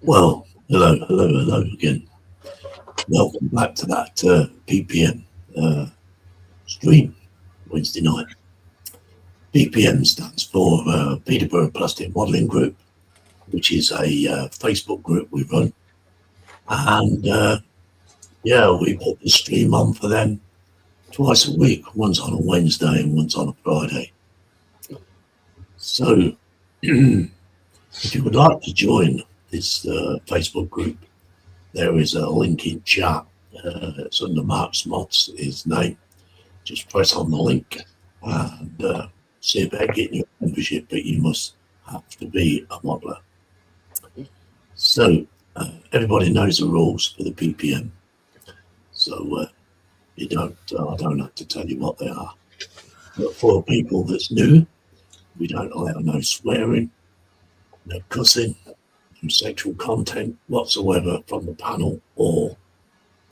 Well, hello again. Welcome back to that PPM stream Wednesday night. PPM stands for Peterborough Plastic Modelling Group, which is a Facebook group we run. And we put the stream on for them twice a week. One's on a Wednesday and one's on a Friday. So if you would like to join this Facebook group, there is a link in chat. It's under Mark's Mods, his name. Just press on the link and see about getting your membership, but you must have to be a modeler. So everybody knows the rules for the PPM. So I don't have to tell you what they are. But for people that's new, we don't allow no swearing, no cussing, no sexual content whatsoever from the panel or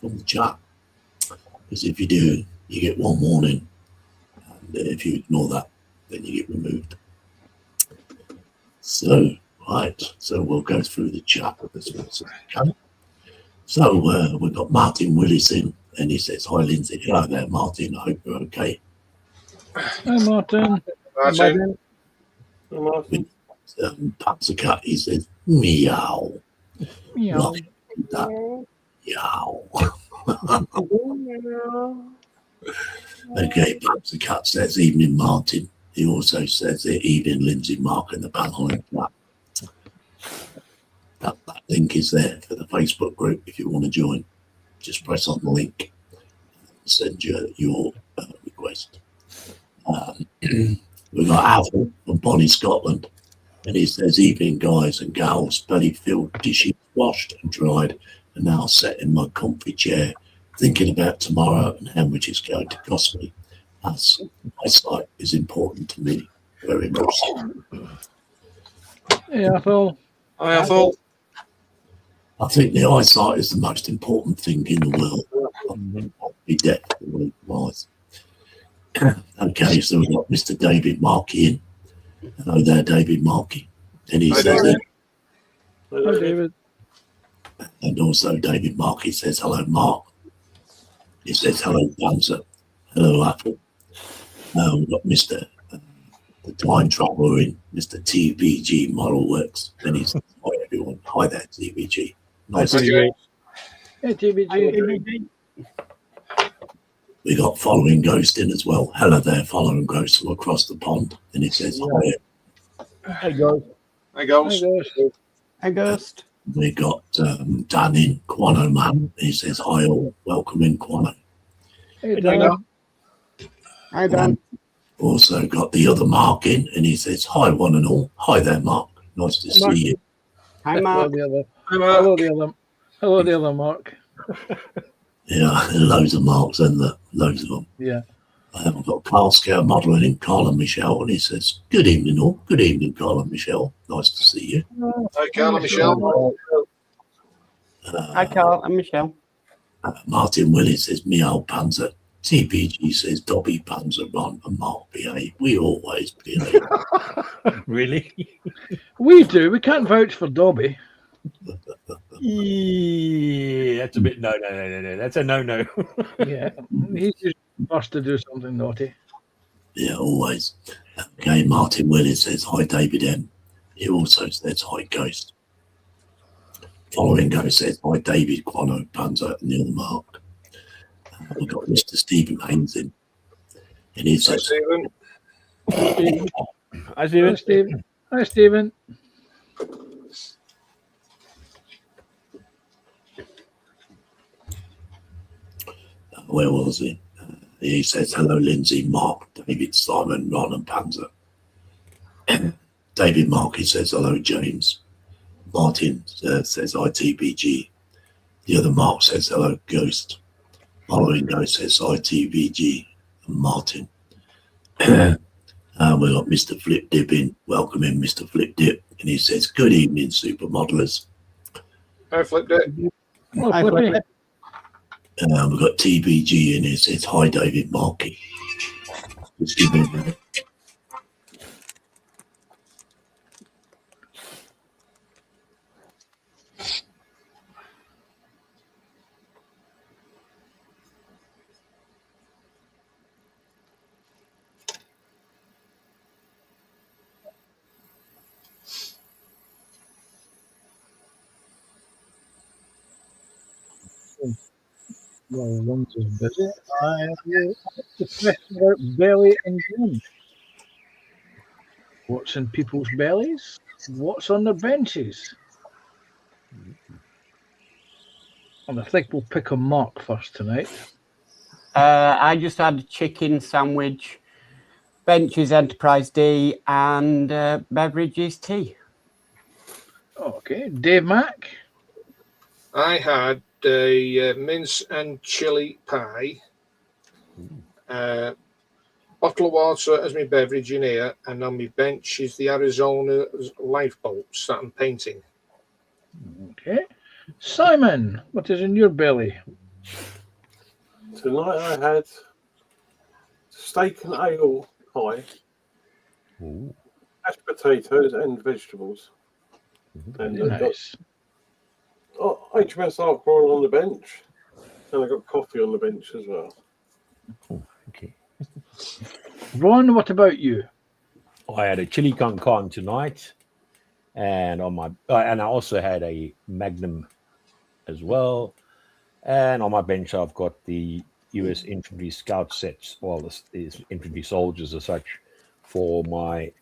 from the chat. Because if you do, you get one warning. And if you ignore that, then you get removed. So, so we'll go through the chat with this one. So we've got Martin Willis in, and he says, "Hi Lindsay." Hello there, Martin. I hope you're okay. Hi Martin. Martin. Hi, Martin. Panzer Cat, he says, "Meow." Meow. Meow. Okay, Panzer Cat says, "Evening, Martin." He also says, "Evening, Lindsay, Mark, and the panel in that." That link is there for the Facebook group. If you want to join, just press on the link and send your request. We've got Alvin from Bonnie, Scotland, and he says, "Evening, guys and gals. belly-filled dishes washed and dried, and now sat in my comfy chair, thinking about tomorrow and how much it's going to cost me, as my sight is important to me very much." Hey Athol. Hi, Athol. I think the eyesight is the most important thing in the world. Be deaf wise. Okay, so we've got Mr. David Markey in. Hello there, David Markey. And he says, Hi David. and also David Markey says, "Hello, Mark." He says, "Hello, Panzer." Hello, Apple. We've got Mr. The Time Traveller in, Mr. TBG Model Works. And he says, "Hi, everyone." Hi there, TBG. Nice to see you. Hey TBG. We got Following Ghost in as well. Hello there, Following Ghost from across the pond. And he says, "Hi." Hey guys. Hi, Ghost. Hi guys. Hey Ghost. We got Dan in, Quano Man. He says, "Hi all, welcome in, Quano." Hey Dan. Hi Dan. Also got the other Mark in, and he says, "Hi one and all." Hi there, Mark. Nice to Mark. see you. Hi Hello Mark. the other. Hi, Mark. Hello the other Mark. Yeah, loads of Marks and loads of them. Yeah. We've got Carl Scout modelling in, Carl and Michelle, and he says, "Good evening all. Good evening, Carl and Michelle. Nice to see you." Hi, Carl and Michelle. Hi Carl and Michelle. Martin Willis says, "Meow Panzer." TPG says, "Dobby Panzer Ron," and Mark behave. We always behave. Really? We do. We can't vouch for Dobby. Yeah, that's a bit no. That's a no. Yeah. He's just first to do something naughty. Yeah, always. Okay, Martin Willis says, "Hi, David M." He also says, "Hi, Ghost." Following Ghost says, "Hi, David, Quano, Panzer, and the other Mark." We've got Mr. Stephen Haynes in. And he Hi, says, Stephen. I see Hi it. Stephen. Hi Stephen. where was he? He says, "Hello, Lindsay, Mark, David, Simon, Ron, and Panzer." David Markey says, "Hello, James." Martin says, "ITBG." The other Mark says, "Hello, Ghost." Following Ghost says, "ITBG," and Martin. We've got Mr. Flip Dip in. Welcome in, Mr. Flip Dip. And he says, "Good evening, supermodelers." Hi, Flip Dick. Oh, Hi, Flippy. Flippy. We've got TBG in. He says, "Hi, David Markey." Just give me a minute. Well, one's is busy. I will ask the question about belly and gin. What's in people's bellies? What's on their benches? And I think we'll pick on Mark first tonight. I just had a chicken sandwich, Benches Enterprise D, and beverages tea. Okay, Dave Mack. I had a mince and chili pie, bottle of water as my beverage in here, and on my bench is the Arizona lifeboats that I'm painting. Okay. Simon, what is in your belly? Tonight I had steak and ale pie, Ooh. mashed potatoes and vegetables. And Very I got nice. HMS alcohol on the bench, and I got coffee on the bench as well. Okay. Ron, what about you? I had a chili con carne tonight, and I also had a Magnum as well. And on my bench, I've got the U.S. Infantry Scout sets, well, these infantry soldiers as such, for my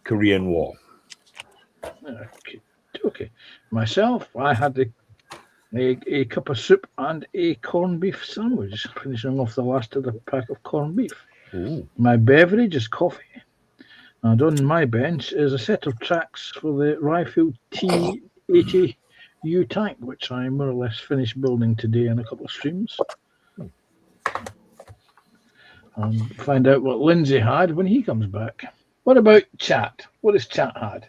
Korean War. Okay. Myself, I had a cup of soup and a corned beef sandwich, finishing off the last of the pack of corned beef. Ooh. My beverage is coffee. And on my bench is a set of tracks for the Rifle T80U tank, which I more or less finished building today in a couple of streams. And find out what Lindsay had when he comes back. What about chat? What has chat had?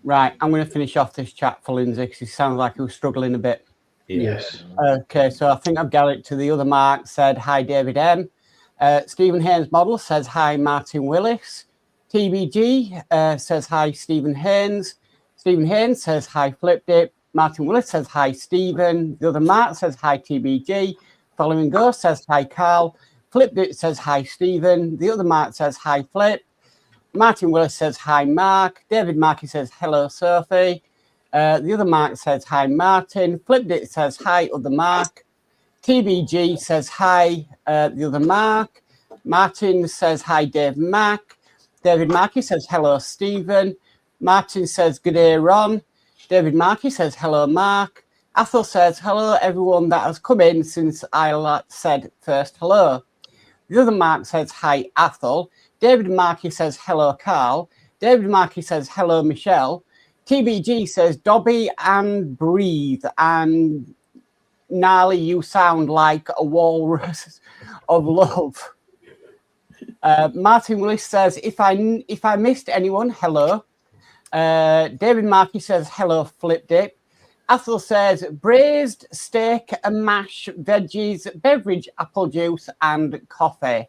Right, I'm going to finish off this chat for Lindsay because he sounds like he was struggling a bit. Yes. Okay, so I think I've got it to the other Mark. Said, hi, David M. Stephen Haynes Model says, hi, Martin Willis. TBG says, hi, Stephen Haynes. Stephen Haynes says, hi, Flipped It. Martin Willis says, hi, Stephen. The other Mark says, hi, TBG. Following Ghost says, hi, Carl. Flipped It says, hi, Stephen. The other Mark says, hi, Flip. Martin Willis says, hi, Mark. David Markey says, hello, Sophie. The other Mark says, hi, Martin. Flipped It says, hi, other Mark. TBG says, hi, the other Mark. Martin says, hi, Dave Mack. David Markey says, hello, Stephen. Martin says, good day, Ron. David Markey says, hello, Mark. Athel says, hello, everyone that has come in since I said first hello. The other Mark says, hi, Athel. David Markey says, hello, Carl. David Markey says, hello, Michelle. TBG says, Dobby and breathe. And Gnarly, you sound like a walrus of love. Martin Willis says, if I missed anyone, hello. David Markey says, hello, Flipped It. Athel says, braised steak and mash, veggies, beverage, apple juice, and coffee.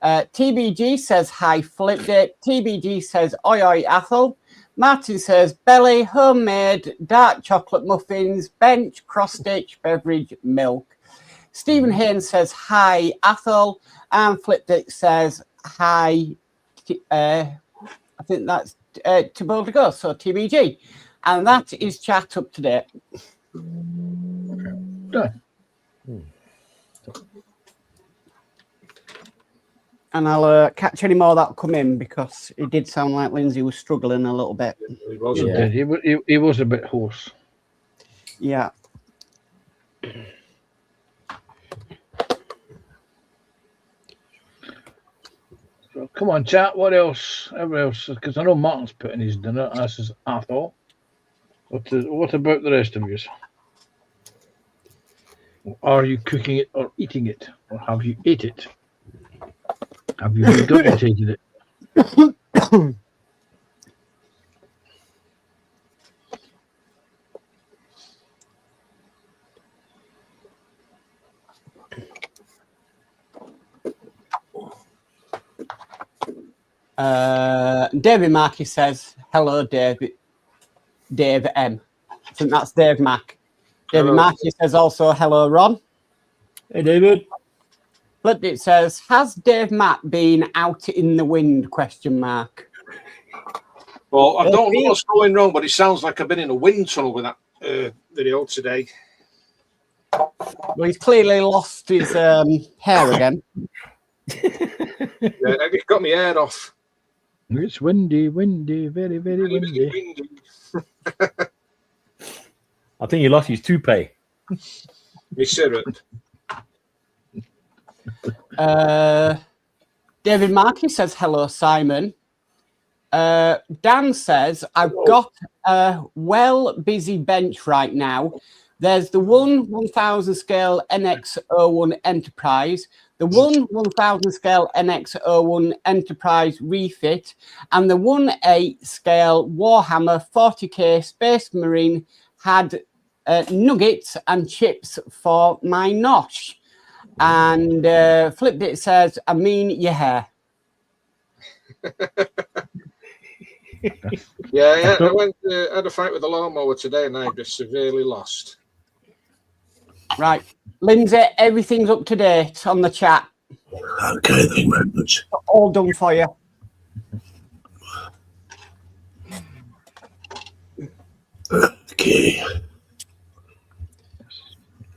TBG says, hi, Flipped It. TBG says, oi, oi, Athel. Martin says, belly, homemade, dark chocolate muffins, bench, cross-stitch, beverage, milk. Stephen Haynes says, hi, Athel. And Flipped It says, hi, I think that's to Bold to Go, so TBG. And that is chat up to date. Done. And I'll catch any more that'll come in because it did sound like Lindsay was struggling a little bit. He was He a did. He was a bit hoarse. Yeah. So come on, chat. What else? Everyone else? Because I know Martin's putting his dinner. As is Athol. What about the rest of you? Are you cooking it or eating it, or have you ate it? Have you regurgitated it? David Markey says, hello, Dave M. I think that's Dave Mack. David Hello. Markey says also, hello, Ron. Hey, David. Flipped It says, has Dave Mack been out in the wind, question mark. Well, I don't know what's going wrong, but it sounds like I've been in a wind tunnel with that video today. Well, he's clearly lost his hair again. Yeah, I got my hair off. It's windy, very, very windy. Windy. I think he lost his toupee. My syrup. David Markey says, hello, Simon. Dan says, I've got a busy bench right now. There's the 1000 scale NX01 Enterprise, the 1000 scale NX01 Enterprise refit, and the 1/8 scale Warhammer 40k Space Marine had nuggets and chips for my nosh. And Flipped It says, I mean your hair. Yeah, I went had a fight with a lawnmower today and I've just severely lost. Right. Lindsay, everything's up to date on the chat. Okay, thank you very much. All done for you. Okay.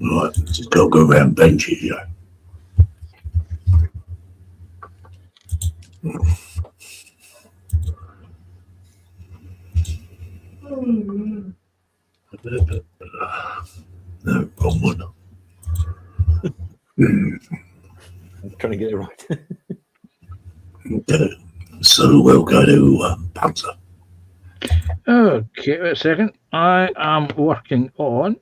Right, just go around benches, yeah. No, wrong one. I'm trying to get it right. Okay. So we'll go to Panzer. Okay, wait a second. I am working on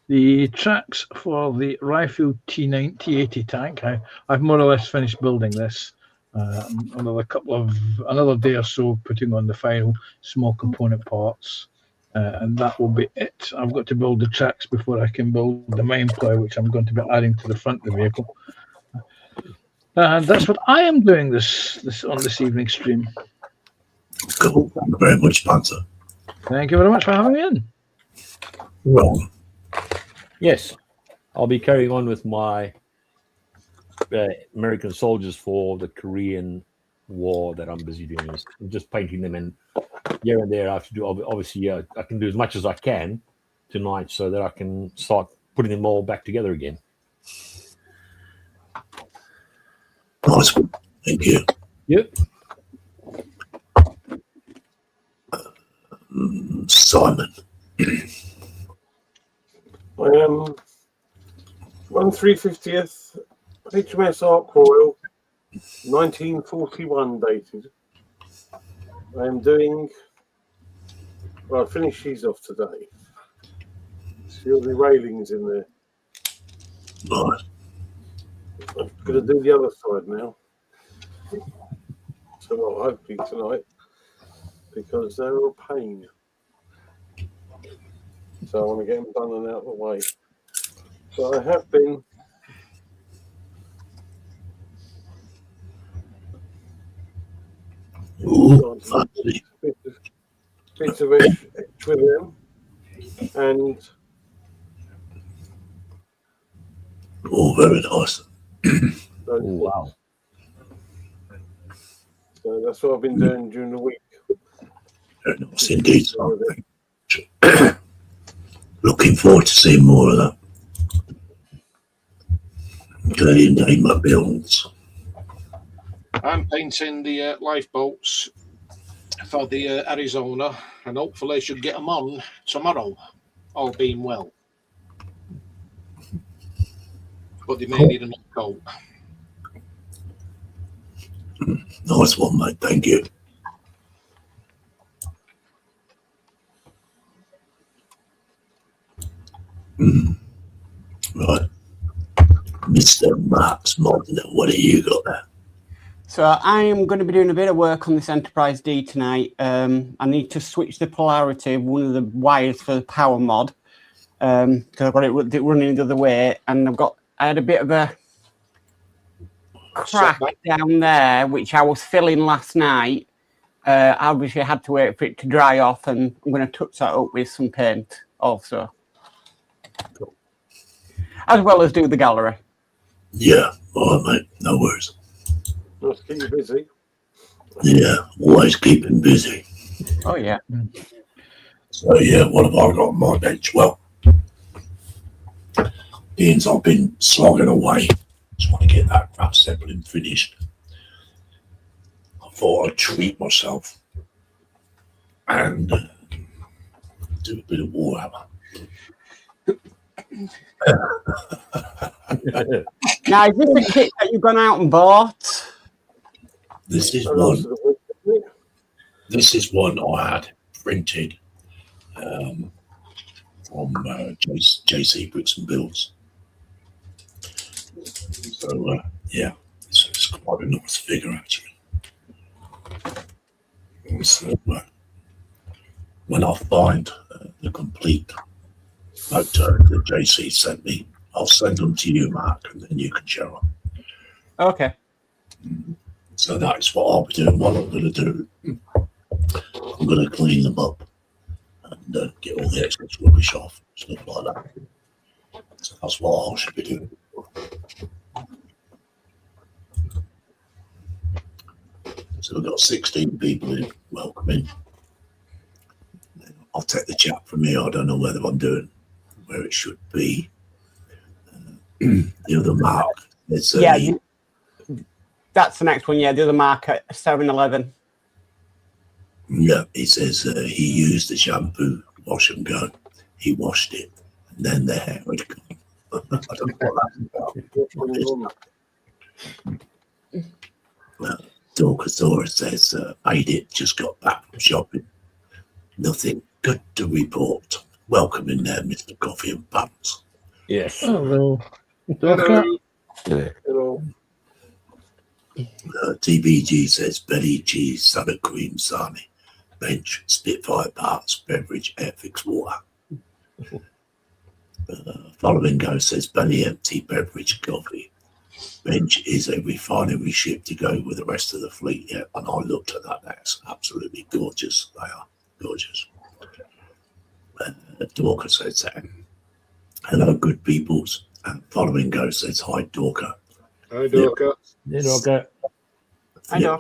the tracks for the Rifle T80 tank. I've more or less finished building this. Another day or so putting on the final small component parts. And that will be it. I've got to build the tracks before I can build the main plough, which I'm going to be adding to the front of the vehicle. And that's what I am doing this on this evening stream. Cool. Thank you very much, Panzer. Thank you very much for having me in. Wrong. Yes, I'll be carrying on with my American soldiers for the Korean War that I'm busy doing. I'm just painting them in here and there. I have to do, obviously, I can do as much as I can tonight so that I can start putting them all back together again. Nice one. Thank you. Yep. Simon. I am 1350th HMS Ark Royal, 1941 dated. I am doing, well, I finished these off today. See all the railings in there. Right. I'm going to do the other side now. So, well, hopefully tonight, because they're a pain. So I want to get them done and out of the way. So I have been Ooh, fancy. bits of edge with them, and Oh, very nice. Oh, wow. so that's what I've been doing during the week. Very nice indeed. Simon. Looking forward to seeing more of that. Okay, name my builds. I'm painting the lifeboats for the Arizona, and hopefully I should get them on tomorrow, all being well. But they may need another coat. Nice one, mate. Thank you. Right. Mr. Max Modern, what do you got there? So I am going to be doing a bit of work on this Enterprise D tonight. I need to switch the polarity of one of the wires for the power mod because I've got it running the other way, and I had a bit of a crack down there, which I was filling last night. Obviously, I had to wait for it to dry off, and I'm going to touch that up with some paint also, as well as do the gallery. Yeah, all right, mate. No worries. Let's keep you busy. Yeah, always keeping busy. Oh yeah. So, yeah, what have I got on my bench? Well, Beans I've been slogging away. Just want to get that Graf Zeppelin finished. I thought I'd treat myself and do a bit of Warhammer. Now, is this a kit that you've gone out and bought? This is And one. also the week, This is one I had printed from JC Bricks and Builds. So yeah, it's quite a nice figure actually. So when I find the complete photo that JC sent me, I'll send them to you, Mark, and then you can share them. Okay. So that's what I'll be doing. What I'm going to do, I'm going to clean them up and get all the excess rubbish off, stuff like that. So that's what I should be doing. So we've got 16 people in. Welcome in. I'll take the chat from here. I don't know whether I'm doing where it should be. The other Mark, it's Yeah, that's the next one. Yeah, the other mark at 7-Eleven. yeah, he says he used the shampoo, wash and go. He washed it, and then the hair had gone. I don't know what that's about. Dorcas says, made it, just got back from shopping. Nothing good to report. Welcome in there, Mr. Coffee and Buns. Yes. Hello. Dorka. Hello. TBG says, belly, cheese, salad cream, sarnie, bench, Spitfire parts, beverage, airfix water. Following Go says, belly empty, beverage, coffee. Bench is a refinery ship to go with the rest of the fleet. Yeah, and I looked at that. That's absolutely gorgeous. They are gorgeous. Dorka says, hello, good peoples. And Following Go says, hi, Dorka. Hi, Dorka. Okay. I know.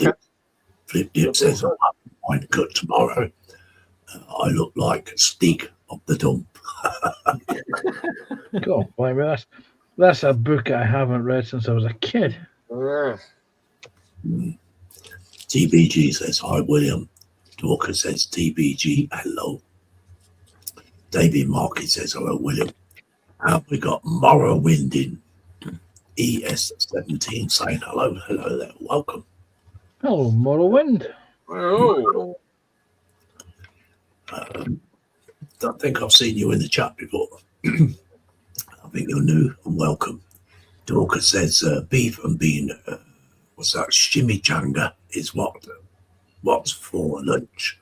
Flip Dip says, I'm having cut tomorrow. I look like Stig of the dump. God, blimey, that's a book I haven't read since I was a kid. Yeah. TBG says, hi, William. Dorka says, TBG, hello. David Markey says, hello, William. And we got Morrowind in ES17 saying, hello there, welcome. Hello, Morrowind. Oh, Don't think I've seen you in the chat before. I think you're new and welcome. Dorka says, beef and bean, what's that? Chimichanga is what's for lunch.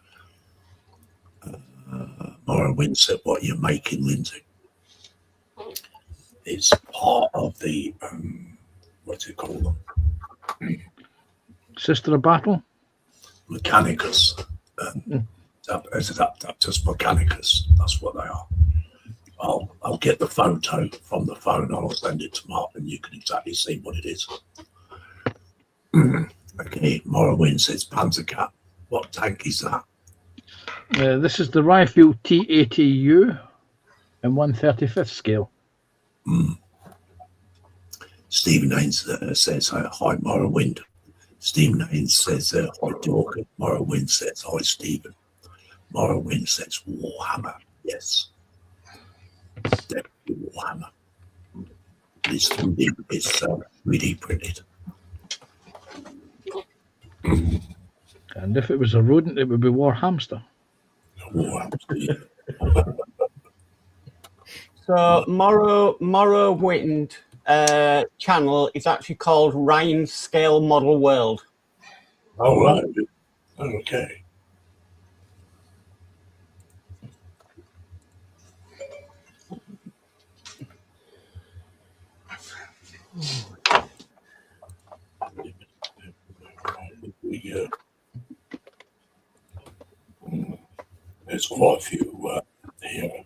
Morrowind said, what you're making, Lindsay? It's part of the, what's it called them? Sister of Battle. Mechanicus. Adaptus Mechanicus. That's what they are. I'll get the photo from the phone and I'll send it to Mark and you can exactly see what it is. Okay, Morrowind says Panzercat. What tank is that? This is the Rifle T80U in 1/35th scale. Stephen Haynes says, hi, Morrowind. Stephen Haynes says, hi, Dorka. Morrowind says, hi, Stephen. Morrowind says, Warhammer. Yes. Definitely Warhammer. It's 3D printed. And if it was a rodent, it would be War Hamster. Warhammer. So Morrowind channel is actually called Ryan Scale Model World. All right. Okay. There's quite a few here.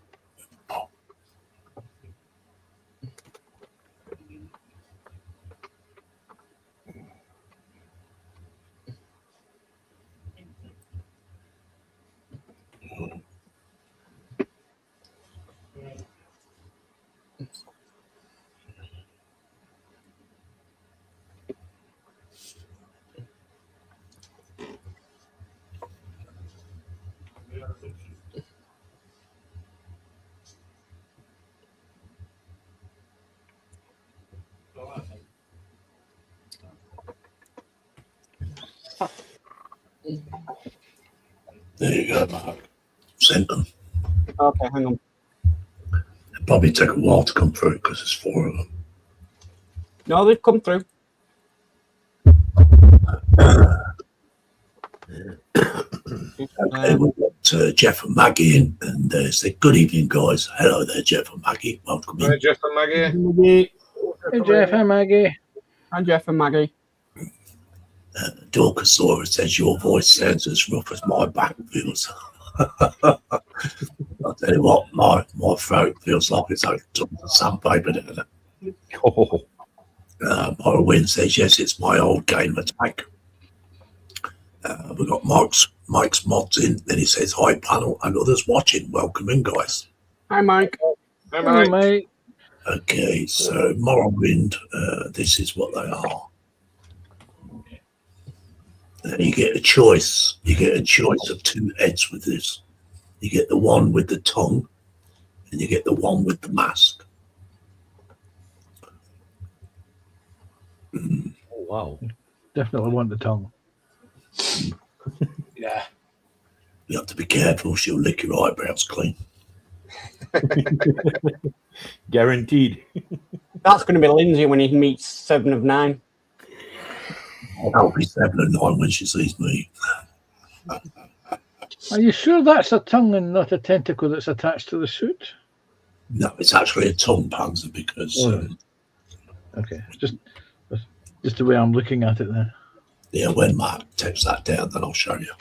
There you go, Mark. Sent them. Okay, hang on. It'll probably take a while to come through because there's 4 of them. No, they've come through. Okay, we've got Jeff and Maggie in, and they said, "Good evening, guys." Hello there, Jeff and Maggie. Welcome in. Hi, Jeff and Maggie. Maggie. Hey, Jeff. Hi, Maggie. Hi, Jeff and Maggie. Dorcasaurus says, "Your voice sounds as rough as my back feels." I'll tell you what, my throat feels like it's like sandpaper, doesn't it? Oh, Morrowind says, "Yes, it's my old game attack." We've got Mike's mods in. Then he says, "Hi, panel and others watching. Welcome in, guys." Hi, Mike. Hi, Hi, Mike. mate. Okay, so Morrowind, this is what they are. You get a choice. You get a choice of 2 heads with this. You get the one with the tongue, and you get the one with the mask. oh, wow. Definitely want the tongue. Yeah. You have to be careful; she'll lick your eyebrows clean. Guaranteed. That's going to be Lindsay when he meets 7 of 9. I'll be 7 and 9 when she sees me. Are you sure that's a tongue and not a tentacle that's attached to the suit? No, it's actually a tongue, Panzer, because Okay, just the way I'm looking at it then. yeah, when Mark takes that down, then I'll show you.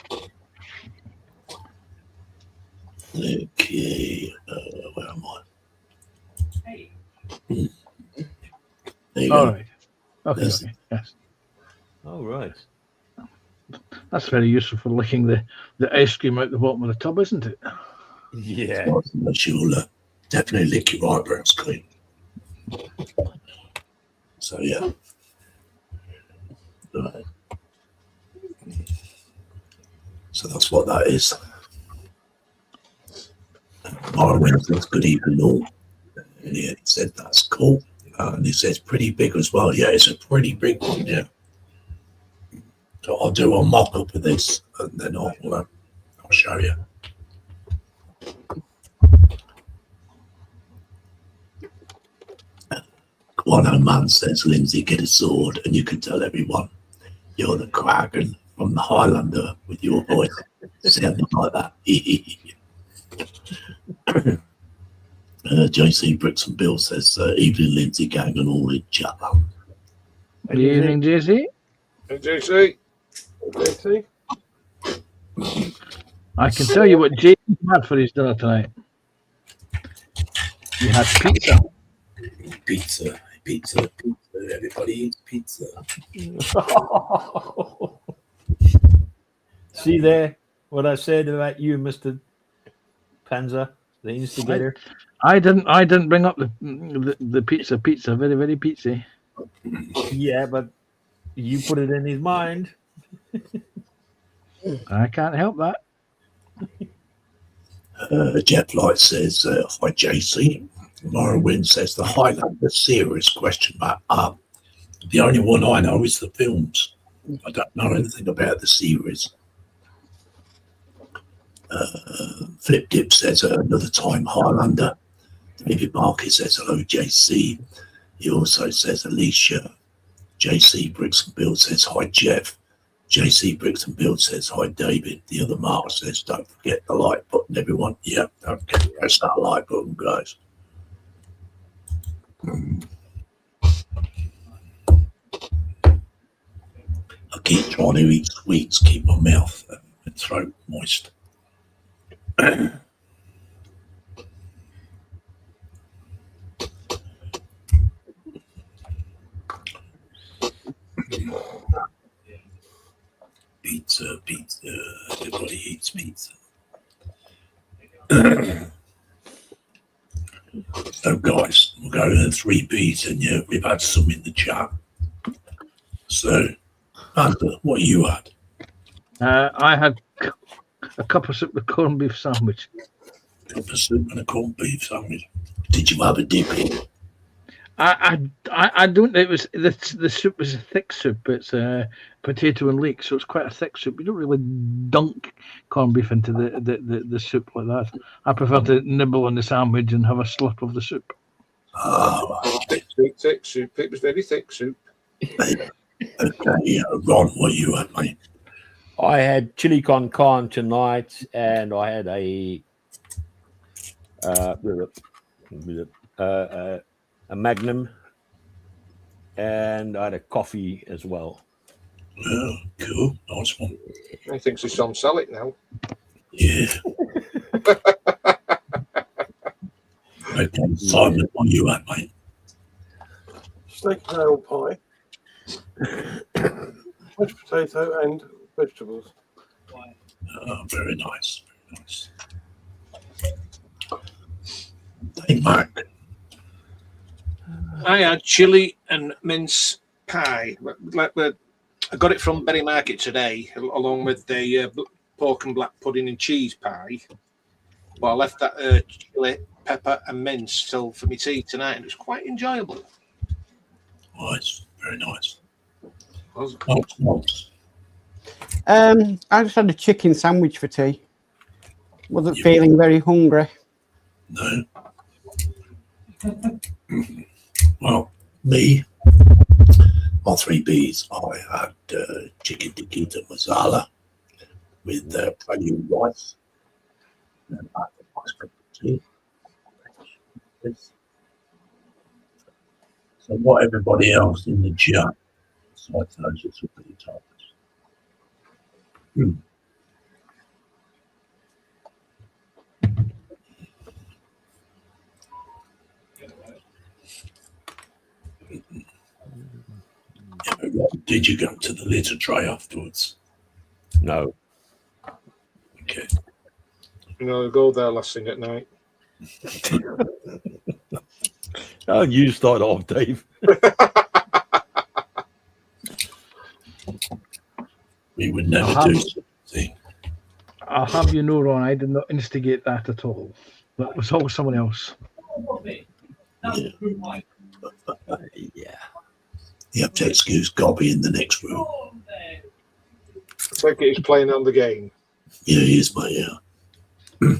Okay, where am I? There you All go. right. Okay. Yes. Okay. Yes. All right. That's very useful for licking the ice cream out the bottom of the tub, isn't it? Yeah. She'll definitely lick your eyebrows clean. So yeah. Right. So that's what that is. Morrowind says, "Good evening all." And he said, "That's cool." And he says, "Pretty big as well." Yeah, it's a pretty big one, yeah. So I'll do a mock-up of this and then I'll show you. Guano Man says, "Lindsay, get a sword," and you can tell everyone you're the Kraken from the Highlander with your voice sounding like that. JC Bricks and Bill says, "Evening, Lindsay, gang and all in chat." Good evening, JC. Hey, JC. JC? I can tell you what JC had for his dinner tonight. He had pizza. Pizza. Everybody eats pizza. See there what I said about you, Mr. Panzer, the instigator? I didn't bring up the pizza. Pizza, very, very pizza. Yeah, but you put it in his mind. I can't help that. Jeff Light says, "Hi, JC." Morrowind says, "The Highlander series?" ? The only one I know is the films. I don't know anything about the series. Flip Dip says, "Another time Highlander." David Marcus says, "Hello, JC." He also says, "Alicia." JC Bricks and Bill says, "Hi, Jeff." JC Bricks and Bill says, "Hi, David." The other Mark says, "Don't forget the like button, everyone." Yeah, don't forget to press that like button, guys. I keep trying to eat sweets, keep my mouth and throat moist. Pizza. Everybody eats pizza. So, guys, we'll go to the 3Bs, and yeah, we've had some in the chat. So, Panther, what you had? I had a cup of soup with corned beef sandwich. Cup of soup and a corned beef sandwich. Did you have a dip in? I don't. It was the soup was a thick soup. It's potato and leek, so it's quite a thick soup. You don't really dunk corned beef into the soup like that. I prefer to nibble on the sandwich and have a slurp of the soup. Thick soup. It was very thick soup. Okay, Ron, what you had, mate? I had chili con carne tonight, and I had a Magnum, and I had a coffee as well. Oh, cool, nice one. He thinks he's on sell it now. Yeah. Okay, Simon, what you had, mate? Steak and ale pie, mashed potato and vegetables. Oh, very nice, very nice. Hey, Mark. I had chili and mince pie. I got it from Berry Market today, along with the pork and black pudding and cheese pie. But I left that chili, pepper, and mince till for me tea tonight, and it was quite enjoyable. Nice, very nice. Was Nice. I just had a chicken sandwich for tea. Wasn't feeling very hungry. No. Well, me, my 3 Bs, I had chicken tikka masala with premium rice and I had a nice cup of tea. So what everybody else in the chat, so I those it's really tough. Did you go to the litter tray afterwards? No, Okay. go there last thing at night. oh, you start off, Dave. We would never do such a thing. I'll have you know, Ron, I did not instigate that at all. That was all someone else. Yeah. You have to excuse Gobby in the next room. It's like he's playing on the game. Yeah, he is, mate, yeah.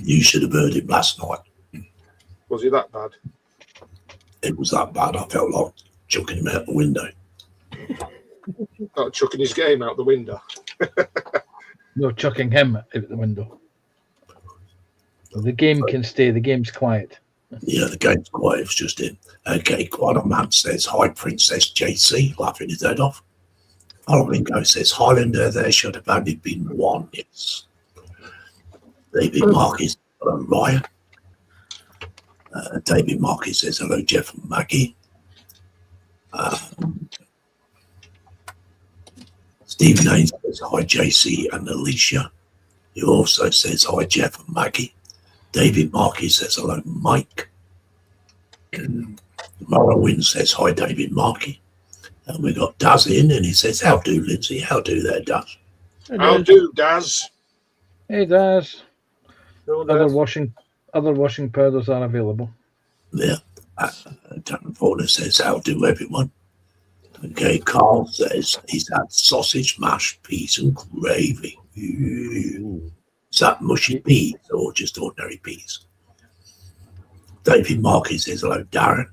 You should have heard him last night. Was he that bad? It was that bad. I felt like chucking him out the window. Not chucking his game out the window. No, chucking him out the window. The game can stay. The game's quiet. Yeah, the game's quiet. It's just him. Okay, quite a man says, hi, Princess JC, laughing his head off. Olingo says, Highlander, there should have only been one. Yes. David Marquis, hello, Ryan. David Marquis says, hello, Jeff and Maggie. Stephen Haynes says, hi, JC and Alicia. He also says, hi, Jeff and Maggie. David Marquis says, hello, Mike. Morrowind says, hi, David Marquis. And we got Daz in, and he says, how do, Lindsay? How do there, Daz? How do, Daz? Hey, Daz. Still Other there. washing powders are available. Yeah. Darren Porter says, how do, everyone? Okay, Carl says, he's had sausage, mashed peas, and gravy. Ooh. Is that mushy peas or just ordinary peas? David Marquis says, hello, Darren.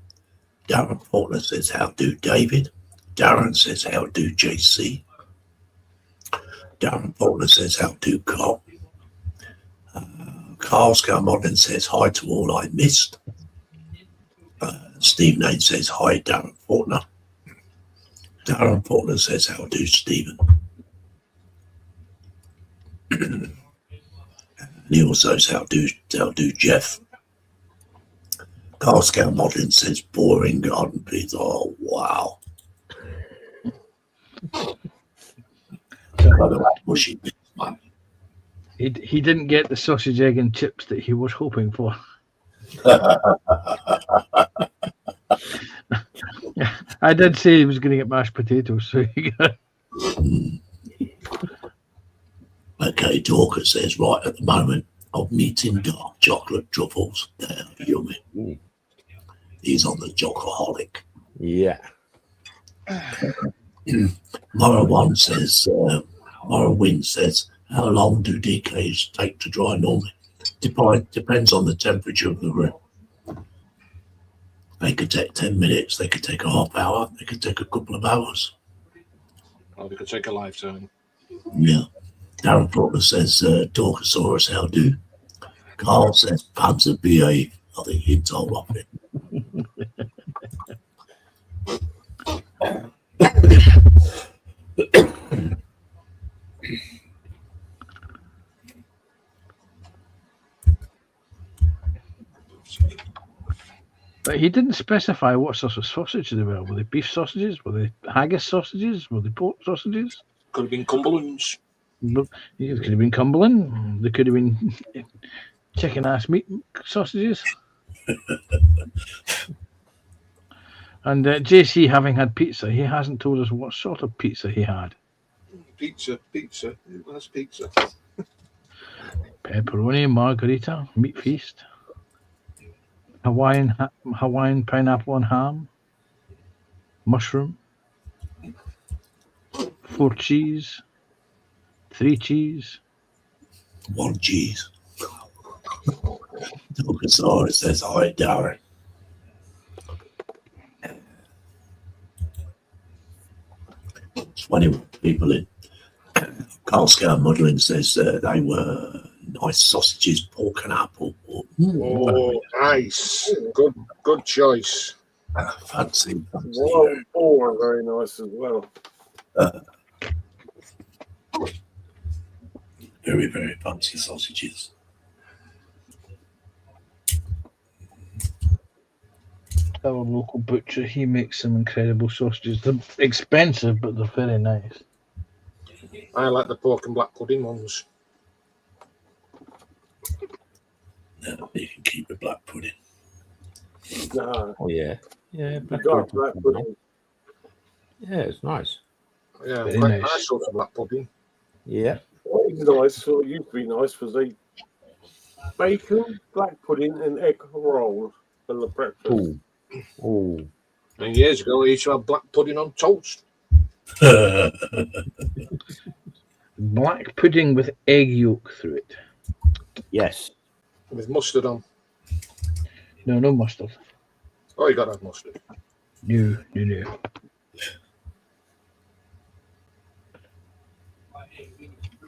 Darren Porter says, how do, David? Darren says, how do, JC? Darren Porter says, how do, Carl? Carl's come on and says, hi to all I missed. Steve Nate says, hi, Darren Porter. Darren Porter says, how do, Stephen? He also says, how do, Jeff? Carl Scout Modeling says, boring garden pizza. Oh, wow. Mushy bits, man. He didn't get the sausage, egg, and chips that he was hoping for. I did say he was going to get mashed potatoes, so you got. Okay, Dorcas says, right at the moment, I'm eating dark chocolate truffles. They're yummy. He's on the chocoholic. Yeah. Morrowind says, Morrowind says, how long do DKs take to dry normally? Depends on the temperature of the room. They could take 10 minutes, they could take a half hour, they could take a couple of hours. Or they could take a lifetime. Yeah. Darren Proctor says, Dorcosaurus, how do? Carl says, Panzer BA. I think he told off it. But he didn't specify what sort of sausage they were. Were they beef sausages? Were they haggis sausages? Were they pork sausages? Could have been Cumberlands. It could have been Cumberland. They could have been chicken ass meat sausages. And JC, having had pizza, he hasn't told us what sort of pizza he had. Pizza. It was pizza. Pepperoni, margarita, meat feast, Hawaiian pineapple and ham, mushroom, 4 cheese, 3 cheese. 1 cheese. Dorcosaurus says, hi, Darren. 20 people in. Carl Scout Muddling says they were nice sausages, pork and apple. Oh, nice. Good choice. Fancy. Wild boar are very nice as well. Very, very fancy sausages. Our local butcher, he makes some incredible sausages. They're expensive, but they're very nice. I like the pork and black pudding ones. No, you can keep the black pudding. No, Oh yeah. Yeah. you got black pudding. Yeah, it's nice. Yeah, Very quite nice. nice sort of black pudding. Yeah. What is nice, what used to be nice, was a bacon, black pudding, and egg roll for the breakfast. Ooh. Ooh. And years ago, I used to have black pudding on toast. Black pudding with egg yolk through it. Yes. With mustard on. No mustard. Oh, you got to have mustard. No.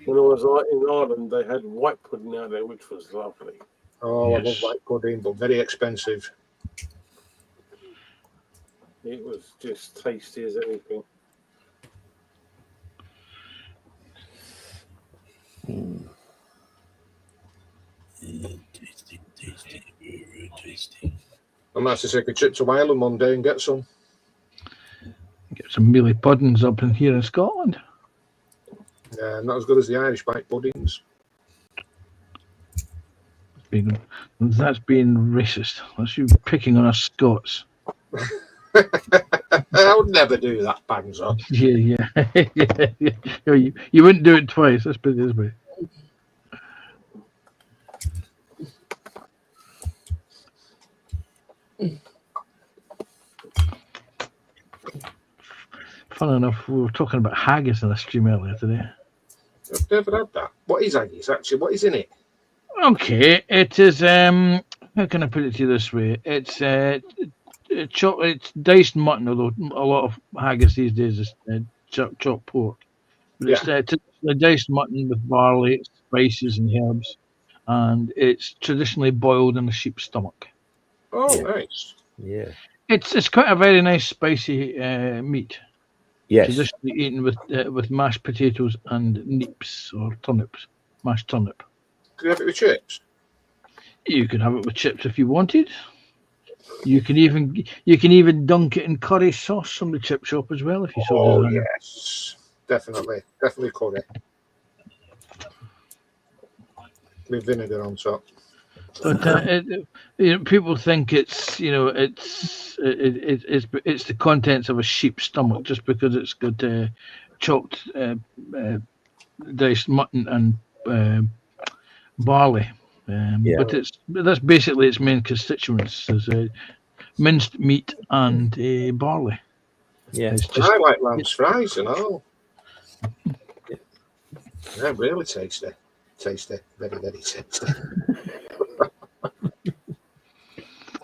When I was in Ireland, they had white pudding out there, which was lovely. Oh, I love Yes. white pudding, but very expensive. It was just tasty as anything. Tasty, very tasty. I might have to take a trip to Ireland one day and get some. Get some mealy puddings up in here in Scotland. Not as good as the Irish white puddings. That's being racist. That's you picking on us Scots. I would never do that, Banzo. Yeah. You wouldn't do it twice. Let's put it this way. Fun enough, we were talking about haggis in the stream earlier today. I've never had that. What is haggis, actually? What is in it? Okay, it is. How can I put it to you this way? It's it's diced mutton, although a lot of haggis these days is chopped pork. But it's diced mutton with barley, spices, and herbs, and it's traditionally boiled in a sheep's stomach. Oh, nice. Yeah. It's quite a very nice spicy meat. Yes. Traditionally eaten with mashed potatoes and neeps or turnips, mashed turnip. Do you have it with chips? You can have it with chips if you wanted. You can even dunk it in curry sauce from the chip shop as well if you so Oh, desire. yes. Definitely curry. With vinegar on top. But people think it's it's the contents of a sheep's stomach just because it's got chopped diced mutton and barley. Yeah. But that's basically its main constituents. minced meat and barley. Yeah. It's just I like lamb's fries and all. Yeah, really tasty. Tasty. Very, very tasty.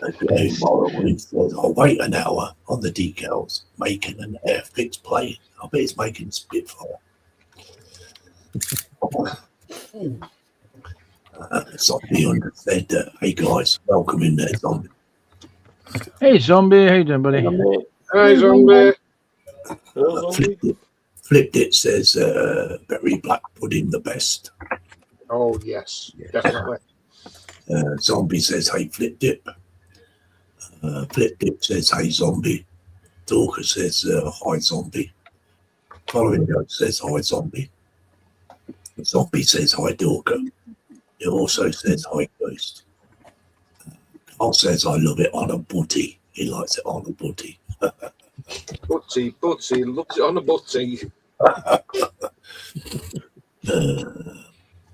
Okay, Morrowind says, I'll wait an hour on the decals, making an airfix plane. I bet it's making Spitfire. Zombie Hunter said, hey guys, welcome in there, Zombie. hey zombie, how you doing, buddy? Hi, zombie. Hello, zombie. Flipped it says, berry black pudding the best. Oh, yes, definitely. Zombie says, hey, Flip Dip. Flip Dip says, hey, Zombie. Dorker says, hi, Zombie. Following Goat says, hi, Zombie. Zombie says, hi, Dorker. It also says, hi, Ghost. Carl says, I love it on a butty. He likes it on a butty. Butty, loves it on a butty.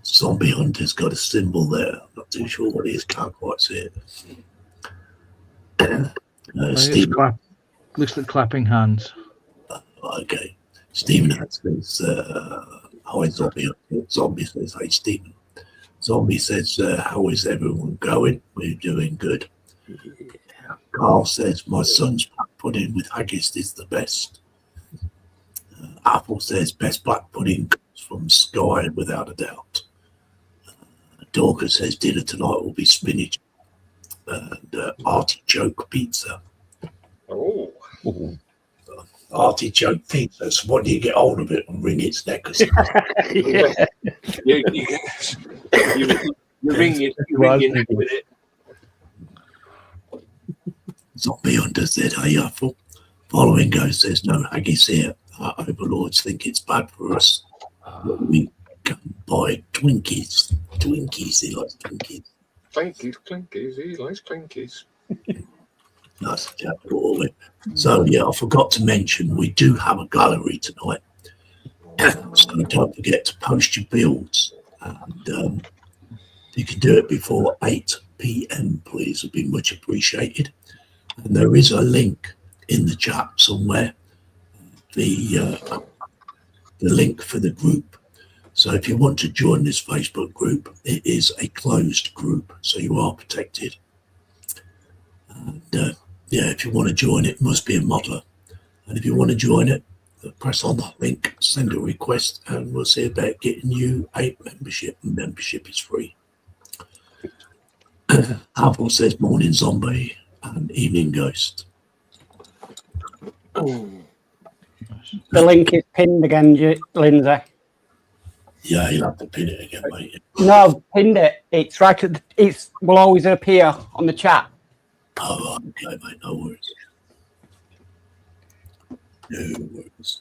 Zombie Hunter's got a symbol there. I'm not too sure what it is. Can't quite see it. Steve, Looks like clapping hands. okay. Stephen says, hi, Zombie. Zombie says, hey, Stephen. Zombie says, how is everyone going? We're doing good. Carl says, my son's black pudding with haggis is the best. Apple says, best black pudding comes from Sky without a doubt. Dorcas says, dinner tonight will be spinach and artichoke pizza. Oh, Artichoke pizza. So what do you get hold of it and wring its neck or yeah. you ring it with it. Zombie Hunter said, hey, Apple. Following Ghost says, no haggis here. Our overlords think it's bad for us. But we can buy Twinkies. Twinkies, he likes Twinkies. Clinkies, he likes Clinkies. Nice chat for all it. So, yeah, I forgot to mention, we do have a gallery tonight. So don't forget to post your builds. And you can do it before 8 p.m, please. It'd be much appreciated. And there is a link in the chat somewhere, the link for the group. So if you want to join this Facebook group, it is a closed group, so you are protected. And yeah, if you want to join it, must be a modder. And if you want to join it, press on that link, send a request, and we'll see about getting you a membership. Membership is free. Apple says morning zombie and evening ghost. The link is pinned again, Lindsay. Yeah, you'll have to pin it again, mate. No, I've pinned it. It's right at it will always appear on the chat. Oh, okay, mate, no worries. No worries.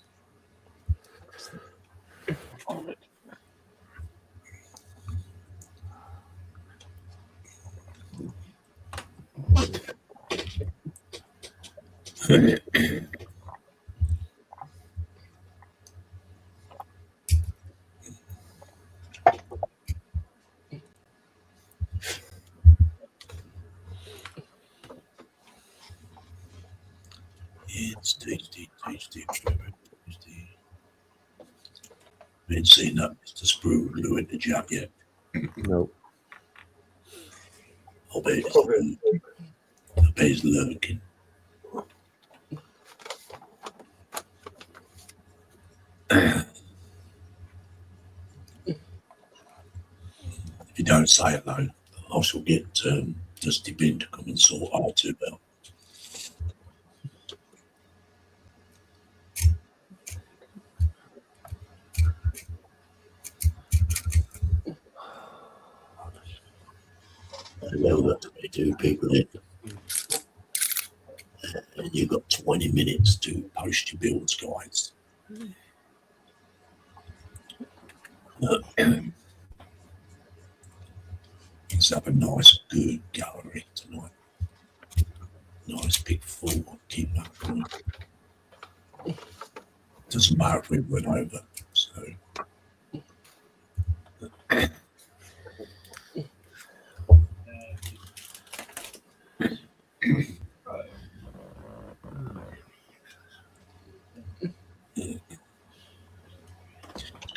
It's tasty, tasty, very tasty. Been seeing that Mr. Sprue Blue in the chat yet. No. I'll bet he's lurking. If you don't say hello, I shall get Dusty Bin to come and sort R2 out. Well, that's the way to people in. And you've got 20 minutes to post your builds, guys. Let's have a nice, good gallery tonight. Nice big full. Keep that going. Doesn't matter if we run over. So.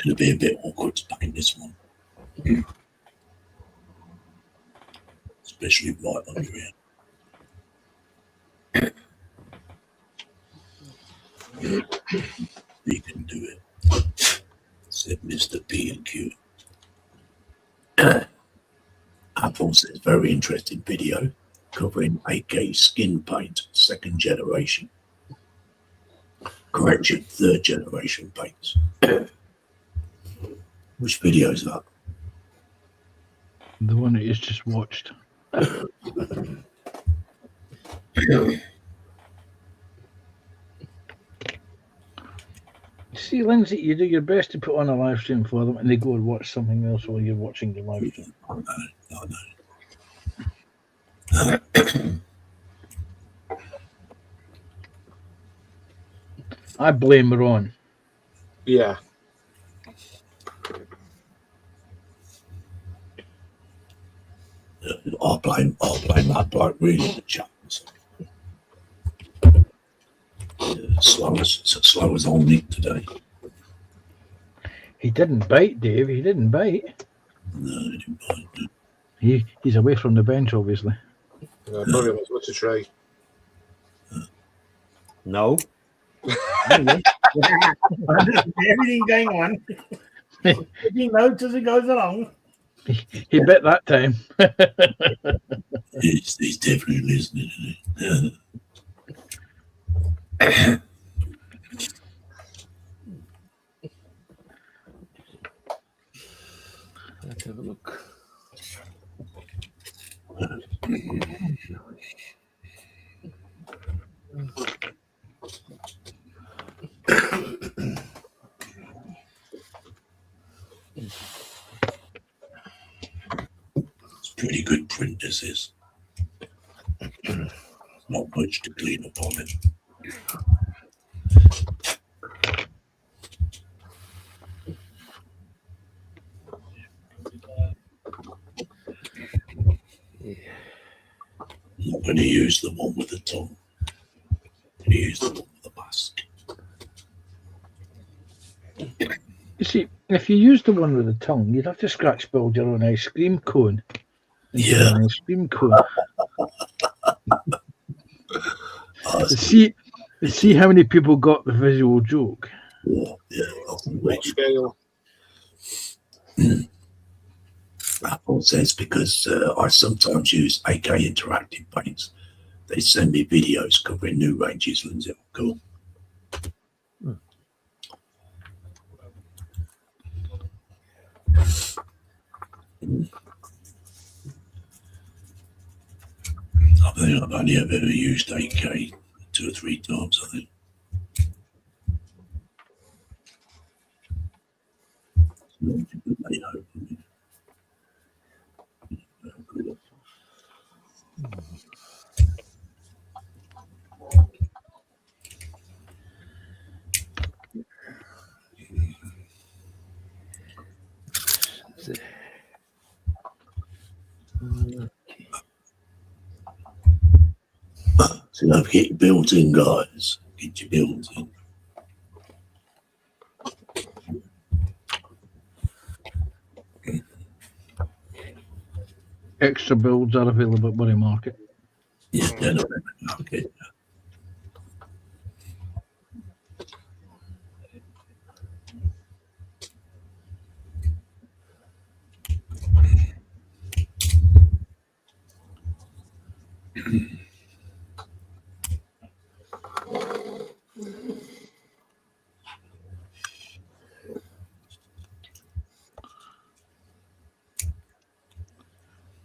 going to be a bit awkward to paint this one. Especially right under here. He can do it, said Mr. P&Q. Apple says very interesting video covering AK skin paint, 2nd generation. Correction, 3rd generation paints. Which video is that? The one that you just watched. See, Lindsay, you do your best to put on a live stream for them, and they go and watch something else while you're watching the live stream. I know. I blame Ron. Yeah. I'll blame that bloke really the chat. Slow as old Nick today. He didn't bite, Dave. He didn't bite. No, he didn't bite. He's away from the bench, obviously. Probably was worth a try. No. Everything going on. Taking notes as it goes along. He bit that time. He's definitely listening. Isn't he? Let's have a look. It's pretty good print, this is. Not much to clean up on it. I'm not going to use the one with the tongue. I'm going to use the one with the mask. You see, if you use the one with the tongue, you'd have to scratch build your own ice cream cone. Yeah. An ice cream cone. See how many people got the visual joke. Yeah. What scale? Apple says because I sometimes use AK Interactive Paints. They send me videos covering new ranges, Lindsay. Cool. I think I've only ever used AK 2 or 3 times, I think. So don't get your built in, guys. Get your built in. Extra builds are available at Bury Market. Yeah, they're not in the market.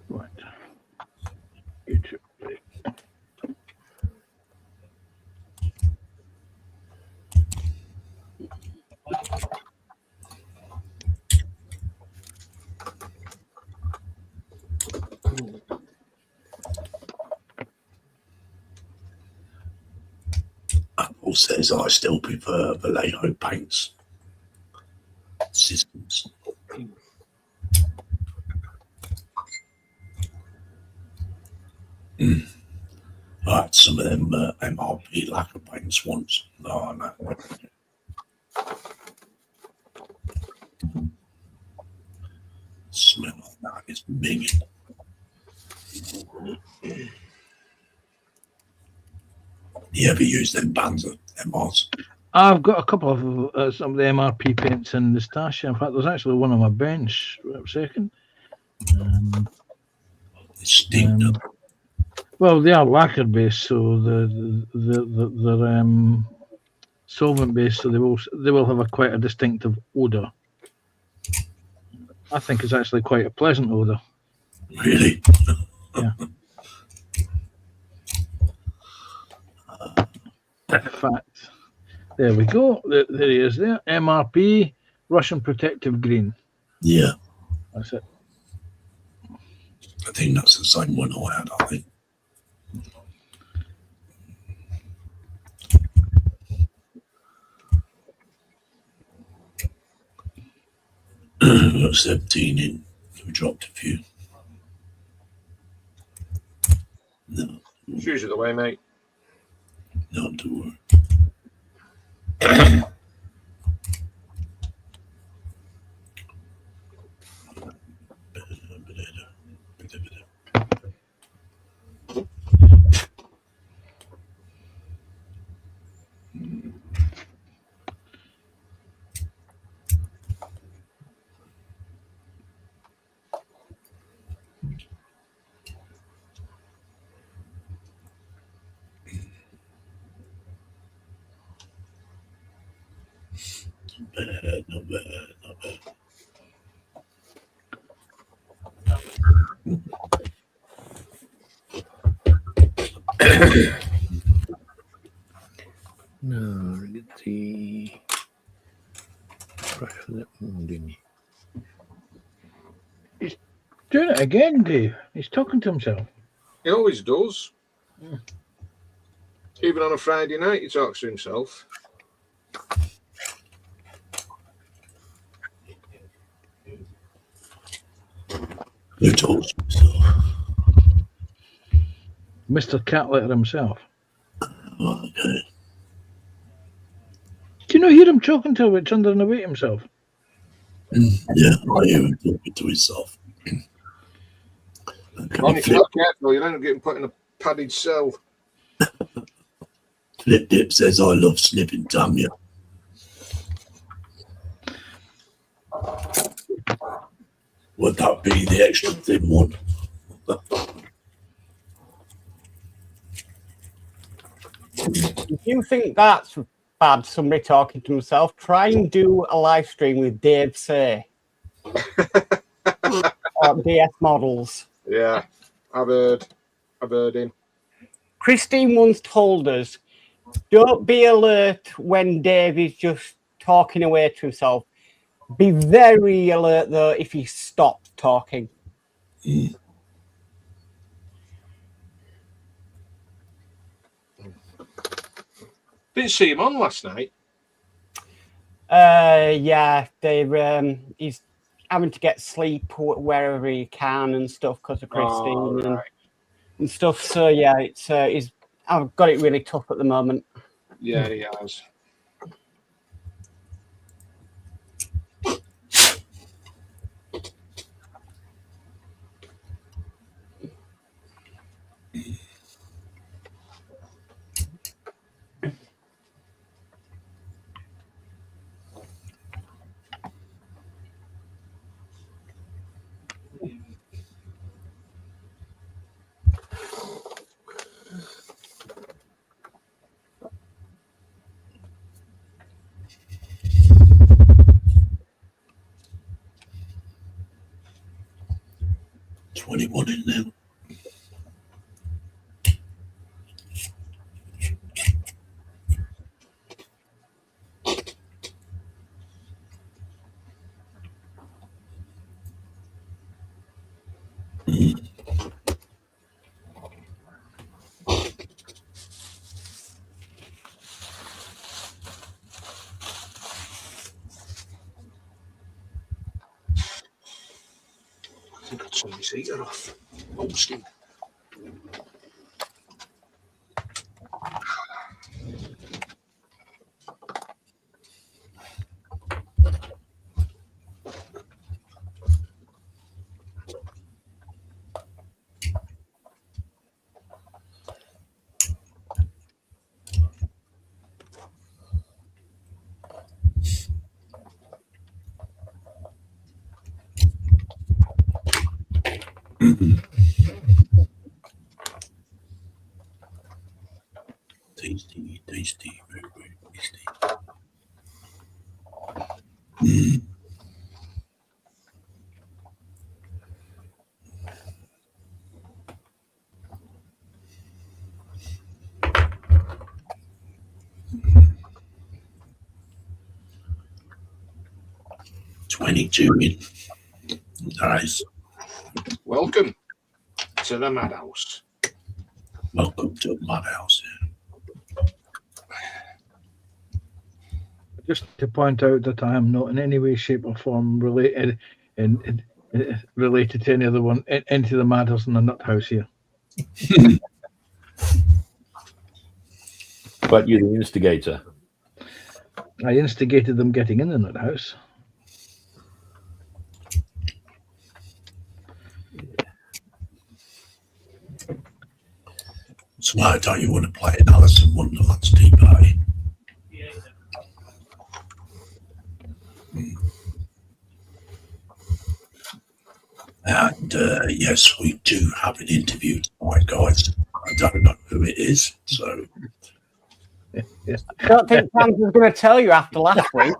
Right. YouTube. Apple says I still prefer Vallejo paints systems. I had some of them MRP lacquer paints once. No, no. No, it's minging. You ever use them Banzer MRs? I've got a couple of some of the MRP paints in the stash. In fact, there's actually one on my bench. Wait a second. It's steamed up. Well, they are lacquer based, so they're solvent based, so they will have quite a distinctive odor. I think it's actually quite a pleasant odor. Really? Yeah. In fact, there we go. There he is. There, MRP Russian Protective Green. Yeah, That's it. I think that's the same one I had, I think. Got 17 in. We dropped a few. No, It's usually the way, mate. not to worry. Not bad, not bad. No, let's see. Doing it again, Dave. He's talking to himself. He always does. Even on a Friday night, he talks to himself. Who talks to himself? Mr. Catletter himself. Oh, okay. Do you not hear him talking to it's under the weight himself? Yeah, I hear him talking to himself. Only if you're not careful, you'll end up getting put in a padded cell. Flip Dip says, I love snipping Tanya. Would that be the extra thin one? If you think that's bad, somebody talking to himself, try and do a live stream with Dave Say. Or DS Models. Yeah, I've heard him. Christine once told us, don't be alert when Dave is just talking away to himself. Be very alert, though, if he stops talking. Didn't see him on last night. Yeah, he's having to get sleep wherever he can and stuff because of Christine Oh, right. and stuff. So yeah, I've got it really tough at the moment. Yeah, he has. $21 in there. I think I'd turn his heater off. Moleskin. Misty, very, very misty. Mm. $22 in. Nice. Welcome to the madhouse. Welcome to my house. Just to point out that I am not in any way, shape, or form related related to any other one into the Madhouse and the Nut House here. But you're the instigator. I instigated them getting in the Nut House. So why don't you want to play an Alice in Wonderland's Tea Party? And yes, we do have an interview tonight, guys. I don't know who it is, so I don't think Franz was going to tell you after last week.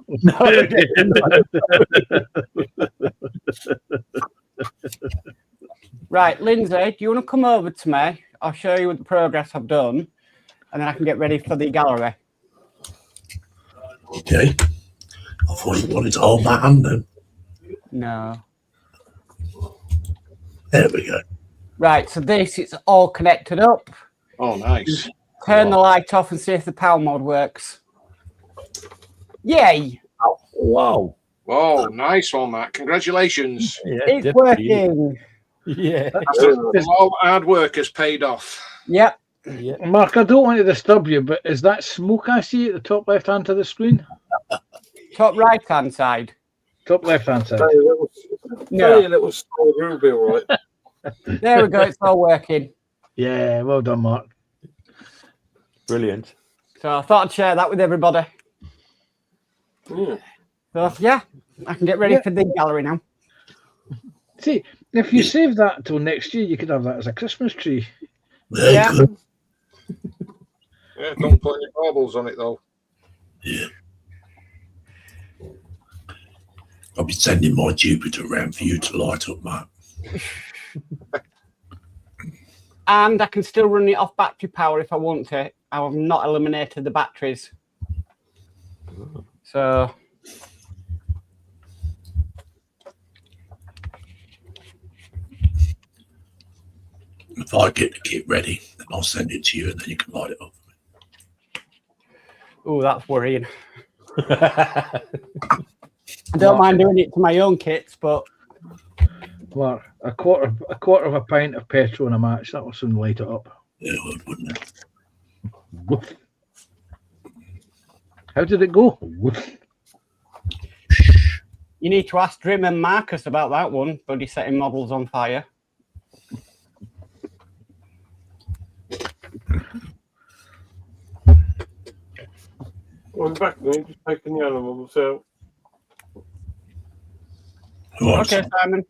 Right, Lindsay, do you want to come over to me? I'll show you the progress I've done, and then I can get ready for the gallery. okay. I thought you wanted to hold my hand then. No. There we go. Right, so this is all connected up. Oh, nice. Turn the light off and see if the power mode works. Yay! Wow. Oh, nice one, Matt. Congratulations. Yeah, It's definitely. working. Yeah. All hard work has paid off. Yep. Yeah. Mark, I don't want to disturb you, but is that smoke I see at the top left hand of the screen? Top right hand side. Top left hand side. No. Little small, you'll be all right. There we go. It's all working. Yeah, well done, Mark. Brilliant. So I thought I'd share that with everybody. Yeah. So yeah, I can get ready for the gallery now. See, if you save that till next year, you could have that as a Christmas tree. Very Yeah. good. Yeah, don't put any baubles on it, though. Yeah. I'll be sending my Jupiter around for you to light up, mate. And I can still run it off battery power if I want to. I have not eliminated the batteries. So If I get the kit ready, then I'll send it to you and then you can light it up. oh, that's worrying. I don't mind doing it to my own kits, but Mark, a quarter of a pint of petrol in a match, that will soon light it up. Yeah, it would, wouldn't it? Woof. How did it go? Woof. you need to ask Drim and Marcus about that one, buddy setting models on fire. I'm back now, just taking the animals out. Right, Okay, Simon.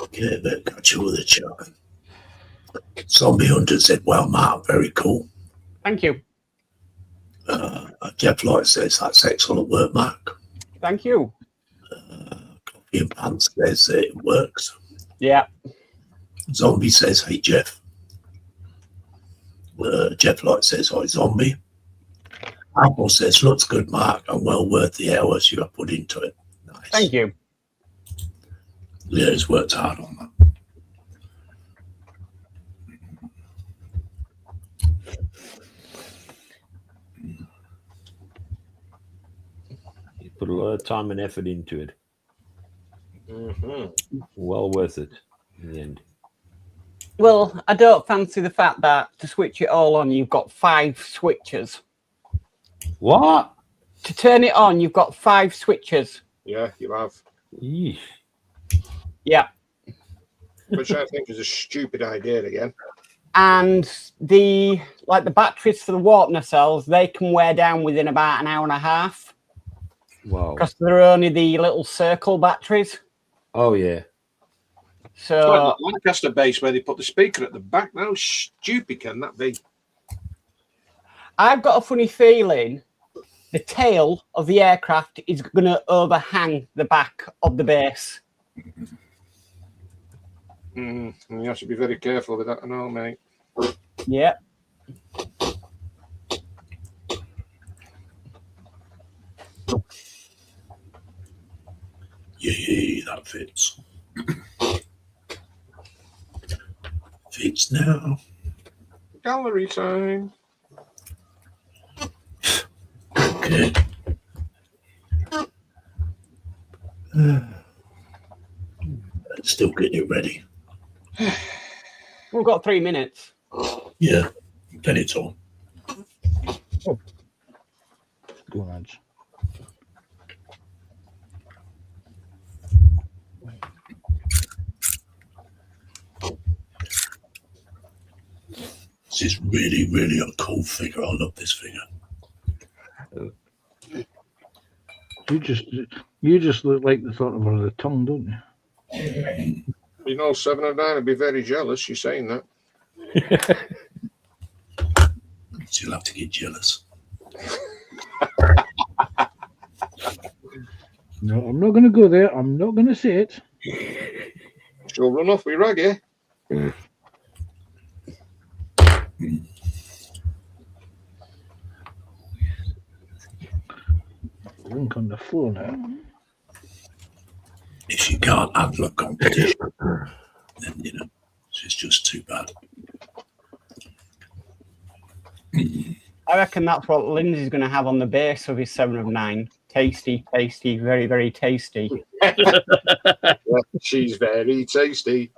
okay, better catch you with a chat. Zombie Hunter said, well, Mark, very cool. Thank you. Jeff Light says, that's excellent work, Mark. Thank you. Coffee and Pants says it works. Yeah. Zombie says, hey, Jeff. Jeff Light says, hi, Zombie. Apple says, looks good, Mark, and well worth the hours you have put into it. Nice. Thank you. Yeah, he's worked hard on that. You put a lot of time and effort into it. Mm-hmm. Well worth it in the end. Well, I don't fancy the fact that to switch it all on, you've got 5 switches. What? To turn it on, you've got 5 switches. Yeah, you have. Yeesh. Yeah. Which I think is a stupid idea again. And the batteries for the Warpner cells, they can wear down within about an hour and a half Wow. because they're only the little circle batteries. Oh, yeah. It's like So the Lancaster base where they put the speaker at the back. How stupid can that be? I've got a funny feeling the tail of the aircraft is going to overhang the back of the base. You have to be very careful with that, I know, mate. Yeah. Yeah, that fits. Fits now. Gallery time. Okay. Still getting it ready. We've got 3 minutes. Yeah, plenty of time. Go on, lads. This is really, really a cool figure. I love this figure. You just look like the thought of the tongue, don't you? You know, 7 of 9 would be very jealous. You're saying that. You'll have to get jealous. No, I'm not going to go there. I'm not going to say it. She'll run off with Raggy. Link on the floor now. If you can't handle a competition, then, you know, it's just too bad. I reckon that's what Lindsay's going to have on the base of his 7 of 9. Tasty, tasty, very, very tasty. She's very tasty.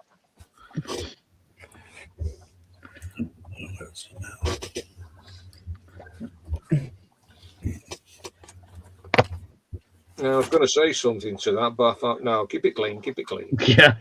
Now, I was going to say something to that, but I thought, no, keep it clean, keep it clean. Yeah.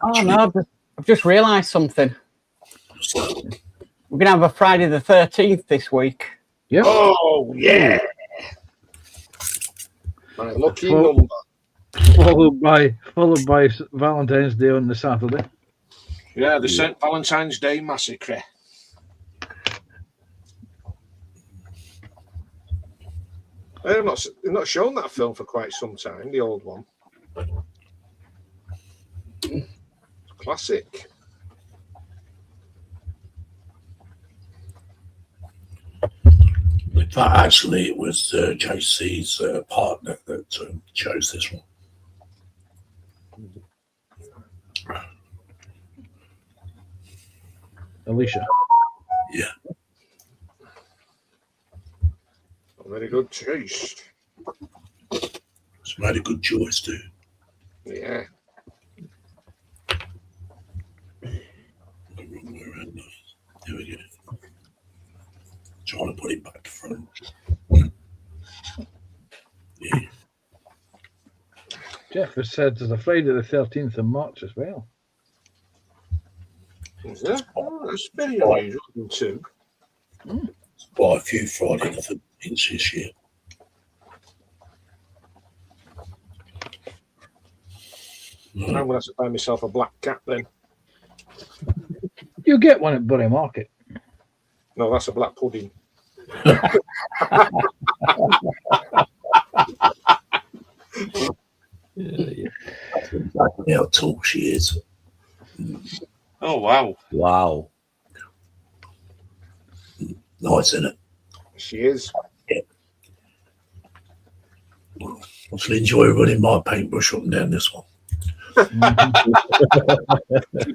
Oh, no, I've just realised something. We're going to have a Friday the 13th this week. Yep. Oh, yeah. My lucky Well- number. Followed by Valentine's Day on the Saturday. Yeah, the St. Valentine's Day Massacre. They've not shown that film for quite some time, the old one. Classic. In fact, actually, it was JC's partner that chose this one. Alicia. Yeah. Very good taste. It's made a good choice, too. Yeah. There we go. Trying to put it back to front. Yeah. Jeff has said there's a Friday the 13th of March as well. Is there? Oh, that's very unusual, too. Quite a few Friday the 13th this year. I'm going to have to buy myself a black cat then. You get one at Bury Market. No, that's a black pudding. How tall she is. Oh, wow. Wow. Nice, isn't it? She is. I shall enjoy running my paintbrush up and down this one. Keep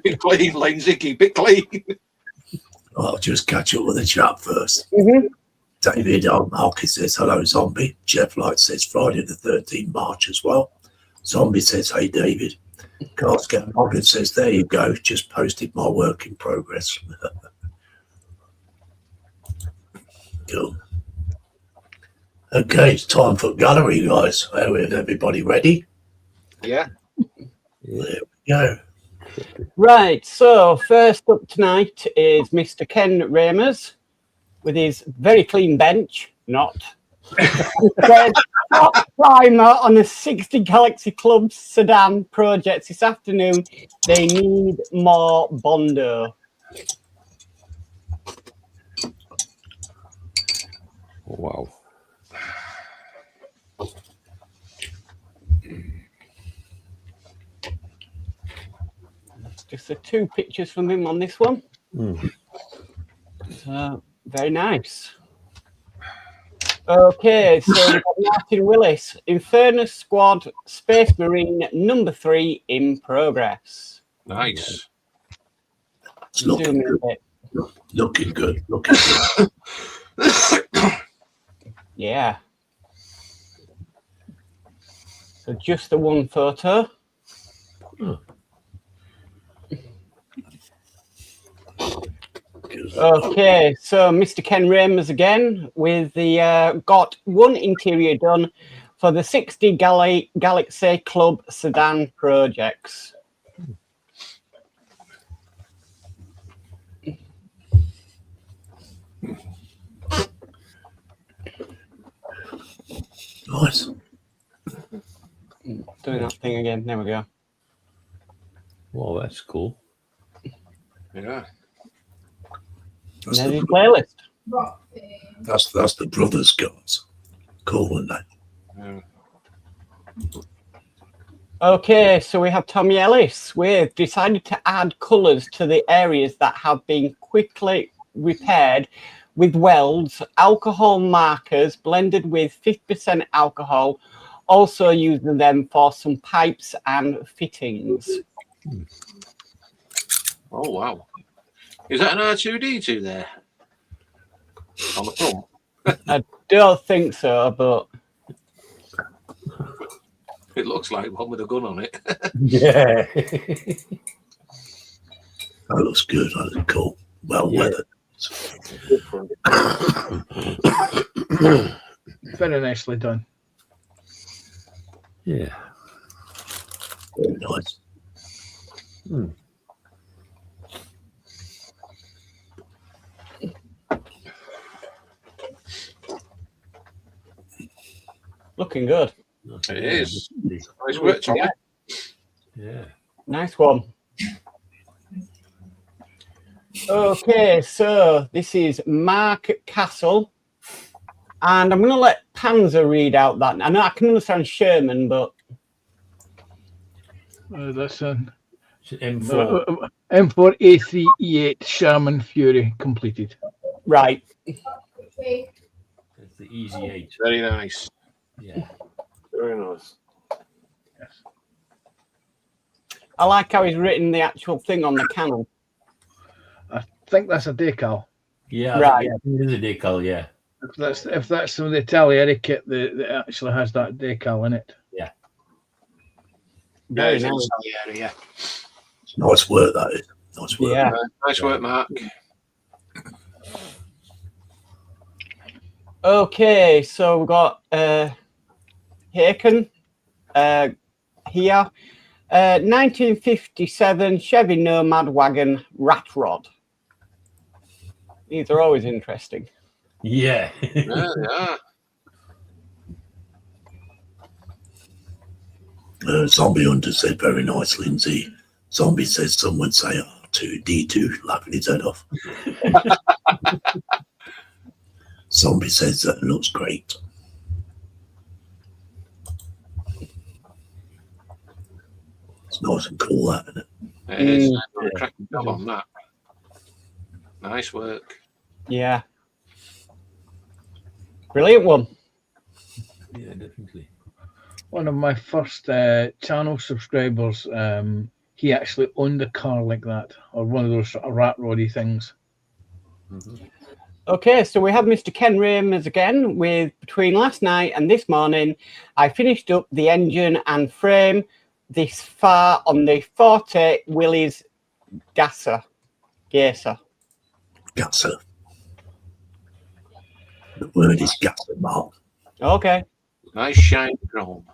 it clean, Lindsay. Keep it clean. I'll just catch up with the chat first. Mhm. David Marcus says, hello, Zombie. Jeff Light says, Friday the 13th March as well. Zombie says, hey, David. Carscout Morgan says, there you go. Just posted my work in progress. Cool. Okay, it's time for gallery, guys. Is everybody ready? Yeah. There we go. Right, so first up tonight is Mr. Ken Ramers with his very clean bench, not. Said, top primer on the 60 Galaxy Club sedan projects this afternoon. They need more Bondo. Wow. Just the 2 pictures from him on this one. So, very nice. Okay, so we've got Martin Willis, Inferno Squad, Space Marine number 3 in progress. Nice. It's looking Zoom in a good. bit. Looking good. Looking good. Yeah. So just the 1 photo. Okay, so Mr. Ken Ramers again with the got 1 interior done for the 60 Galaxy Club sedan projects. Nice. Doing that thing again. There we go. Well, that's cool. Yeah. That's There's his the, playlist. that's the brothers, guys. Cool, isn't that? Yeah. Okay, so we have Tommy Ellis. We've decided to add colours to the areas that have been quickly repaired with welds, alcohol markers blended with 50% alcohol, also using them for some pipes and fittings. Oh, wow. Is that an R2D2 there? On the front? I don't think so, but It looks like one with a gun on it. Yeah. That looks good. That looks cool. Well weathered. Different. Very nicely done. Yeah. Very nice. looking good. It is. Nice work, Tommy. Yeah. Nice one. Okay, so this is Mark Castle. And I'm going to let Panzer read out that. I know I can understand Sherman, but... That's an M4. M4A3E8 Sherman Fury completed. Right. That's the easy 8. Very nice. Yeah. Very nice. Yes. I like how he's written the actual thing on the cannon. I think that's a decal. Yeah. Right. Yeah, it is a decal, yeah. If that's some of the Italian kit that actually has that decal in it. Very it's in nice. Salieri, yeah. It's nice work, that is. Nice work. Yeah. Nice work, Mark. Okay, so we've got Haken here. 1957 Chevy Nomad wagon rat rod. These are always interesting. Yeah. Yeah, yeah. Zombie Hunter said very nice, Lindsay. Zombie says someone say R2D2, laughing his head off. Zombie says that looks great. It's nice and cool, that, isn't it? It is. Done a cracking job on that. Nice work. Yeah. Brilliant one. Yeah, definitely. One of my first channel subscribers, he actually owned a car like that, or one of those sort of rat roddy things. Mm-hmm. Okay, so we have Mr. Ken Ramers again with between last night and this morning. I finished up the engine and frame this far on the Forte Willys Gasser. Gasser. The word is gasser, Mark. Okay. Nice shiny chrome.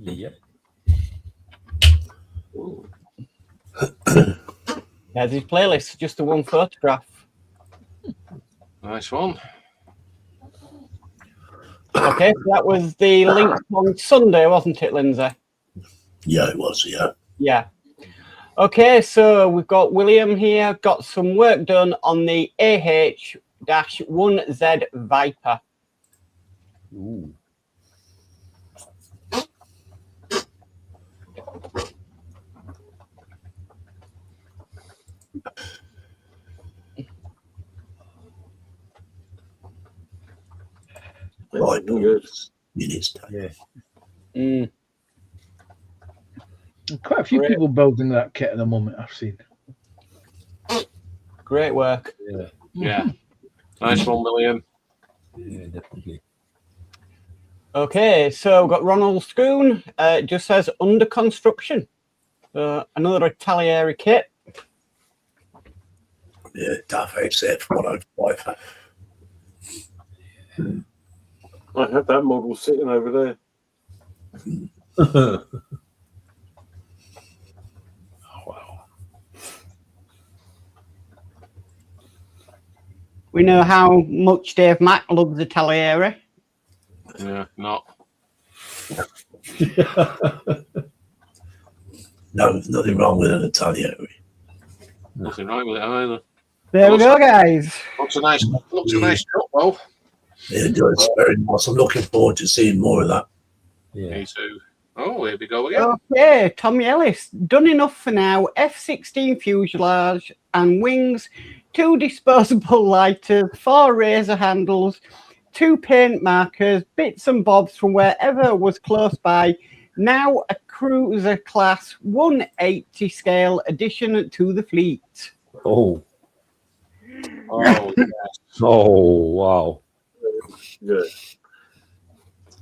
Yep. There's his playlist, just the one photograph. Nice one. Okay, so that was the link on Sunday, wasn't it, Lindsay? Yeah, it was. Yeah. Yeah. Okay, so we've got William here, got some work done on the AH-1Z Viper. Ooh. Right. Good. Minutes. Yeah. Mm. Quite a few Great. people building that kit at the moment, I've seen. Great work. Yeah. Yeah. Nice one, William. Yeah, definitely. Okay, so we've got Ronald Schoon, just says under construction. Another Italieri kit. Yeah, Duff XF 105. I have that model sitting over there. Wow. We know how much Dave Mack loves the Italieri. Yeah, not. No, nothing wrong with an Italian. Nothing right with it either. There we go, guys. Looks a nice truck, though. Yeah, it does. Very nice. I'm looking forward to seeing more of that. Yeah. Me too. Oh, here we go again. Okay, Tommy Ellis, done enough for now. F-16 fuselage and wings, 2 disposable lighters, 4 razor handles, 2 paint markers, bits and bobs from wherever was close by. Now a cruiser class 180 scale addition to the fleet. Oh. Oh, yes. Oh, wow. Good.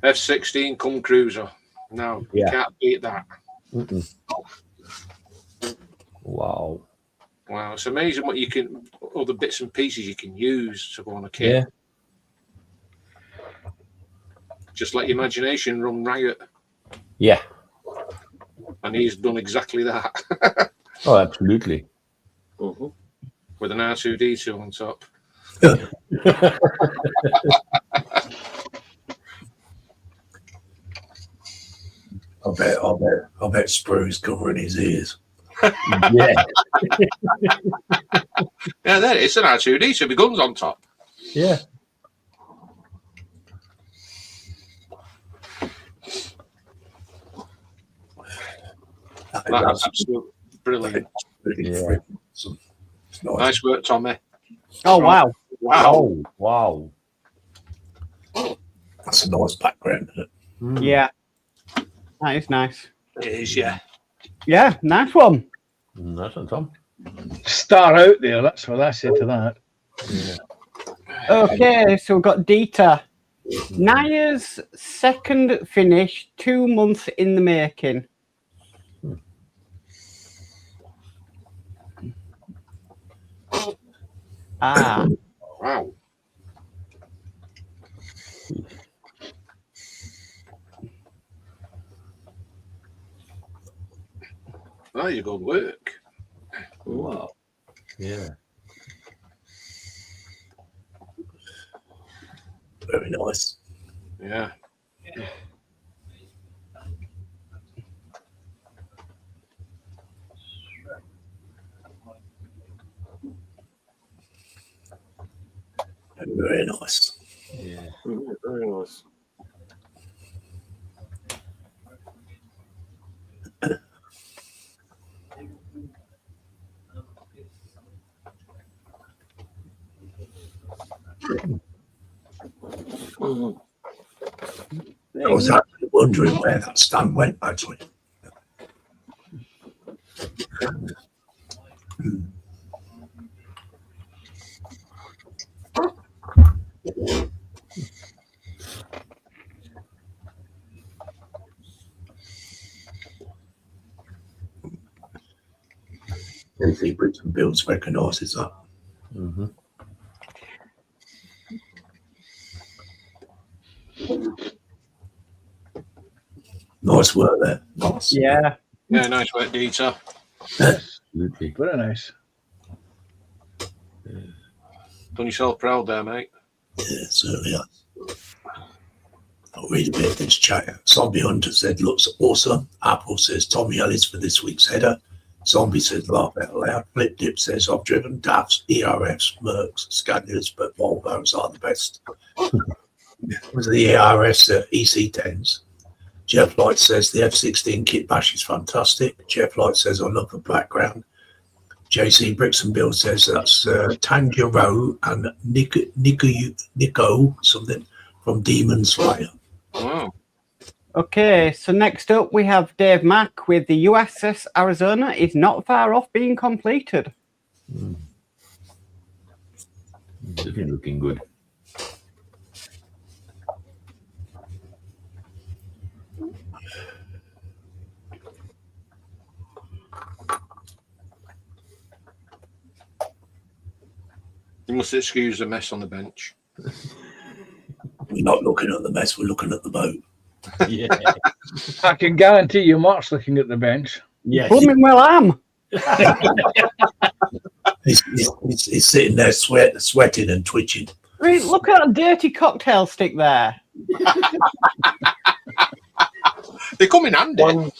F-16 cum cruiser. No, you Yeah. can't beat that. Mm-mm. Wow. Wow, it's amazing what you can, all the bits and pieces you can use to go on a kit. Yeah. Just let your imagination run riot. Yeah. And he's done exactly that Oh, absolutely. Mhm. with an R2D2 on top. I bet Sprue's covering his ears. Yeah. Yeah, there it's an R2D2 with guns on top. Yeah. That's absolutely brilliant. Really Yeah. freaking awesome. It's nice. Nice work, Tommy. Oh, wow. Wow. Oh, wow. That's a nice background, isn't it? Mm. Yeah. That is nice. It is, yeah. Yeah, nice one. That's on Tom. Star out there, that's what I say to that. Yeah. Okay, so we've got Dieter. Naya's second finish, 2 months in the making. Ah, Wow. Well, you good work. Wow. Yeah. Very nice. Yeah. Very nice. Yeah. Mhm. Very nice. Mhm. I was actually wondering where that stand went, actually. Anything Britain builds recognises that. Mm-hmm. Nice work there. Nice. Yeah. Yeah, nice work, Dieter. Absolutely. Very nice. Done yourself proud there, mate. Yeah, certainly has. I'll read a bit of this chat. Zombie Hunter said, looks awesome. Apple says, Tommy Ellis for this week's header. Zombie says, laugh out loud. Flip Dip says, I've driven DAFs, ERFs, Mercs, Scanias, but Volvos are the best. Was the ERS EC10s? Jeff Light says, the F-16 kit bash is fantastic. Jeff Light says, I love the background. JC Bricks and Bill says, that's Tanjiro and Nico something from Demon Slayer. Wow. Okay, so next up we have Dave Mack with the USS Arizona is not far off being completed. Definitely looking good. You must excuse the mess on the bench. We're not looking at the mess, we're looking at the boat. Yeah. I can guarantee you Mark's looking at the bench. Yes. Blooming well am. He's sitting there sweating and twitching. I mean, look at that dirty cocktail stick there. They come in handy. One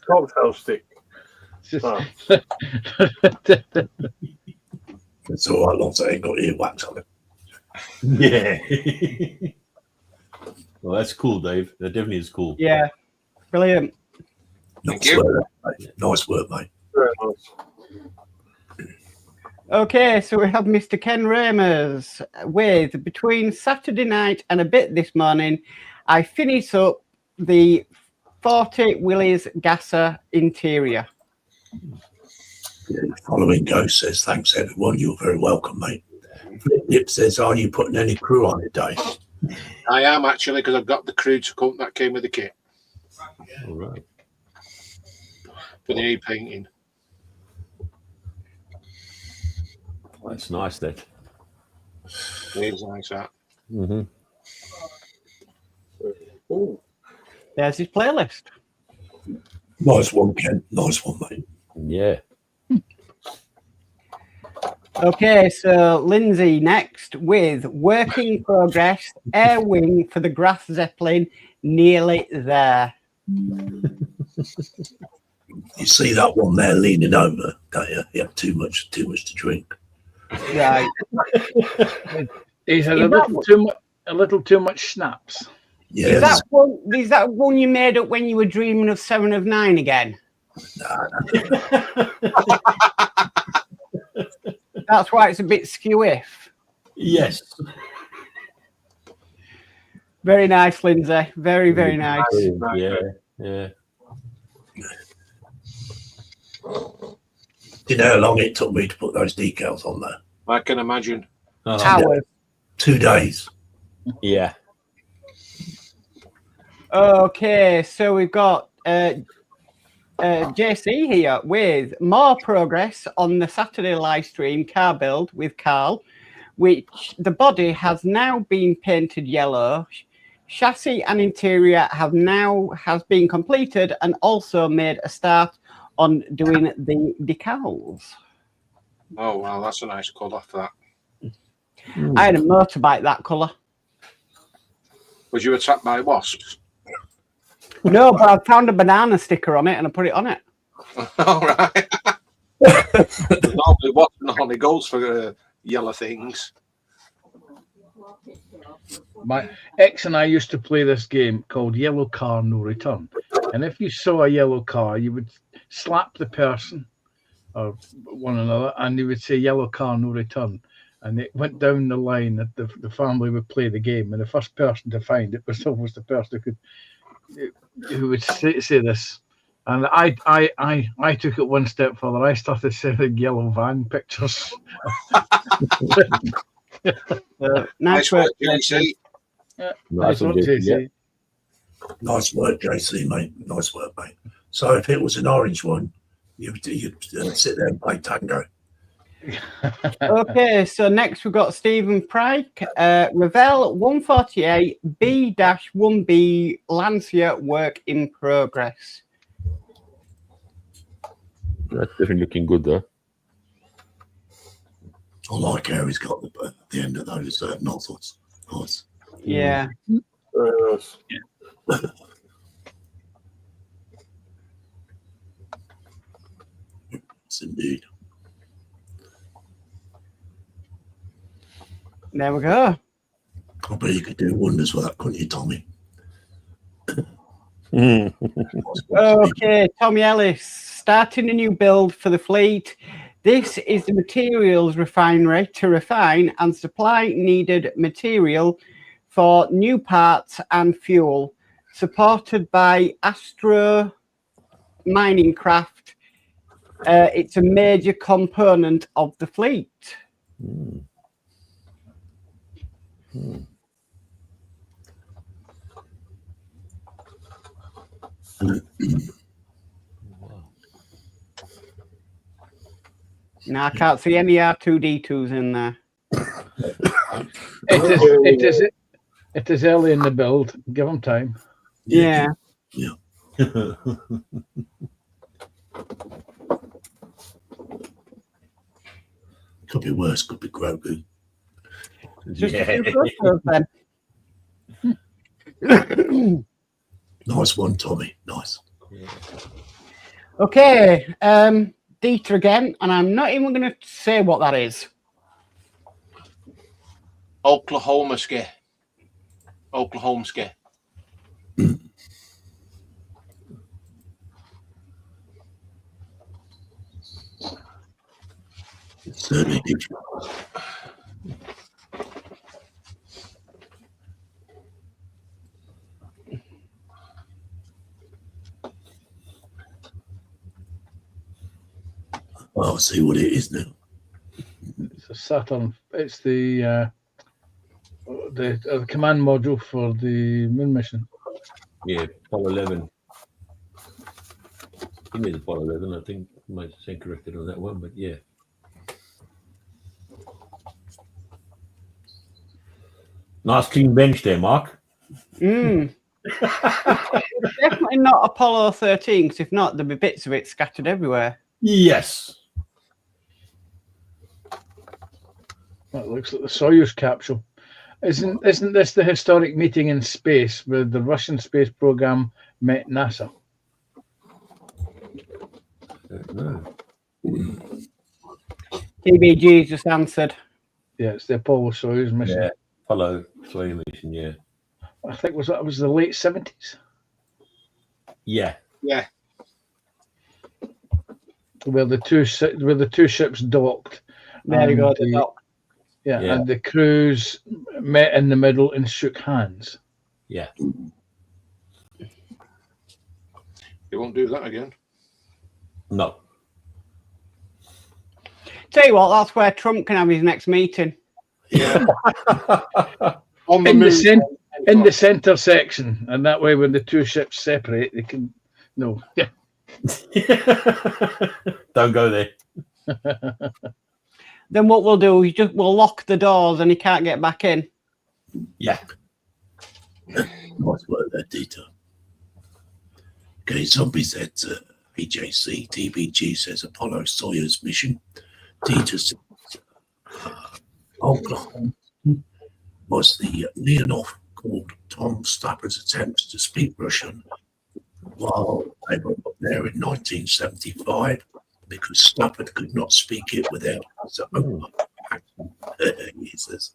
cocktail stick. Just- Oh. It's all right, long as I ain't got earwax on it. Yeah. Well, that's cool, Dave. That definitely is cool. Yeah, brilliant. Thank Nice you. work, mate. Nice work, mate. Very nice. Okay, so we have Mr. Ken Ramers with between Saturday night and a bit this morning, I finish up the 40 Willys Gasser interior. Following Ghost says, thanks everyone, you're very welcome, mate. Flip Dip says, are you putting any crew on it, Dave? I am actually, because I've got the crew to come that came with the kit All right. for the new painting. That's nice, that. It is nice that. Mm-hmm. Ooh. There's his playlist. Nice one, Ken. Nice one, mate. Yeah. Okay, so Lindsay next with working progress, air wing for the Graf Zeppelin, nearly there. You see that one there leaning over, don't you? You have too much to drink. Right. He's had Is a little too much snaps. Yeah, Is that one you made up when you were dreaming of 7 of 9 again? That's why it's a bit skew-if. Yes. Very nice, Lindsay. Very, very nice. Yeah. Yeah. Do you know how long it took me to put those decals on there? I can imagine. Hours. 2 days. Yeah. Okay, so we've got JC here with more progress on the Saturday live stream car build with Carl, which the body has now been painted yellow. Chassis and interior has been completed and also made a start on doing the decals. Oh, wow, that's a nice colour for that. I had a motorbike that colour. Was you attacked by wasps? No, but I found a banana sticker on it and I put it on it. All right. Normally, wasps normally goes for yellow things. My ex and I used to play this game called Yellow Car No Return. And if you saw a yellow car, you would slap the person or one another and you would say Yellow Car No Return. And it went down the line that the family would play the game. And the first person to find it was always the person who would say this. And I took it one step further. I started sending yellow van pictures. Nice work, JC. Nice one, one, JC. Nice work, JC, mate. Nice work, mate. So if it was an orange one, you'd sit there and play tango. Okay, so next we've got Stephen Pryke, Ravel 148 B-1B Lancia work in progress. That's definitely looking good, though. I like how he's got the end of those nozzles. Nice. Yeah. Very nice. Yes, indeed. There we go. I bet you could do wonders with that, couldn't you, Tommy? Okay, Tommy Ellis, starting a new build for the fleet. This is the materials refinery to refine and supply needed material for new parts and fuel, supported by Astro Mining Craft. It's a major component of the fleet. Now I can't see any R2D2s in there. It is early in the build. Give them time. Yeah. Could be worse, could be Grogu. Just Yeah. a few photos then. Nice one, Tommy. Nice. Okay, Dieter again, and I'm not even going to say what that is. Oklahoma ski. Oklahoma ski. Certainly did. I'll see what it is now. It's a Saturn. It's the command module for the moon mission. Yeah, Apollo 11. He made Apollo 11, I think. I might stand corrected on that one, but yeah. Nice clean bench there, Mark. It's definitely not Apollo 13, because if not, there'd be bits of it scattered everywhere. Yes. That looks like the Soyuz capsule. Isn't this the historic meeting in space where the Russian space program met NASA? No. TBG just answered. Yeah, it's the Apollo Soyuz mission. Yeah, Apollo Soyuz mission, yeah. I think that was the late 70s. Yeah. Yeah. Where the two ships docked. There you go. And the dock. Yeah, Yeah. and the crews met in the middle and shook hands. Yeah. You won't do that again. No. Tell you what, that's where Trump can have his next meeting. Yeah. On the In moon. the center section, and that way when the two ships separate, they can no. Yeah. Don't go there. Then what we'll do is we'll lock the doors and he can't get back in. Yeah. Nice work there, Dieter. Okay, Zombie said PJC, TBG says Apollo Soyuz mission. Dieter says Oklahoma was the Leonov called Tom Stafford's attempts to speak Russian while they were up there in 1975 because Stafford could not speak it without his own accent. He says.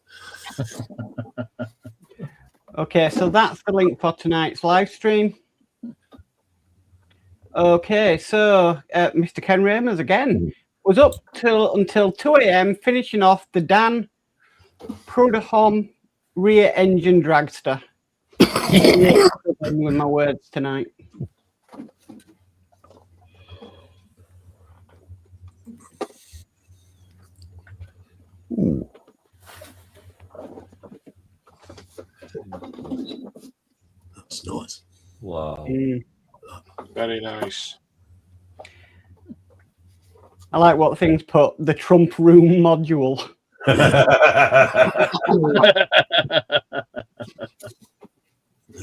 Okay, so that's the link for tonight's live stream. Okay, so Mr. Ken Ramers again was up until 2 a.m. finishing off the Dan Prudhomme rear engine dragster. With my words tonight. That's nice. Wow. Very nice. I like what things put, the Trump room module.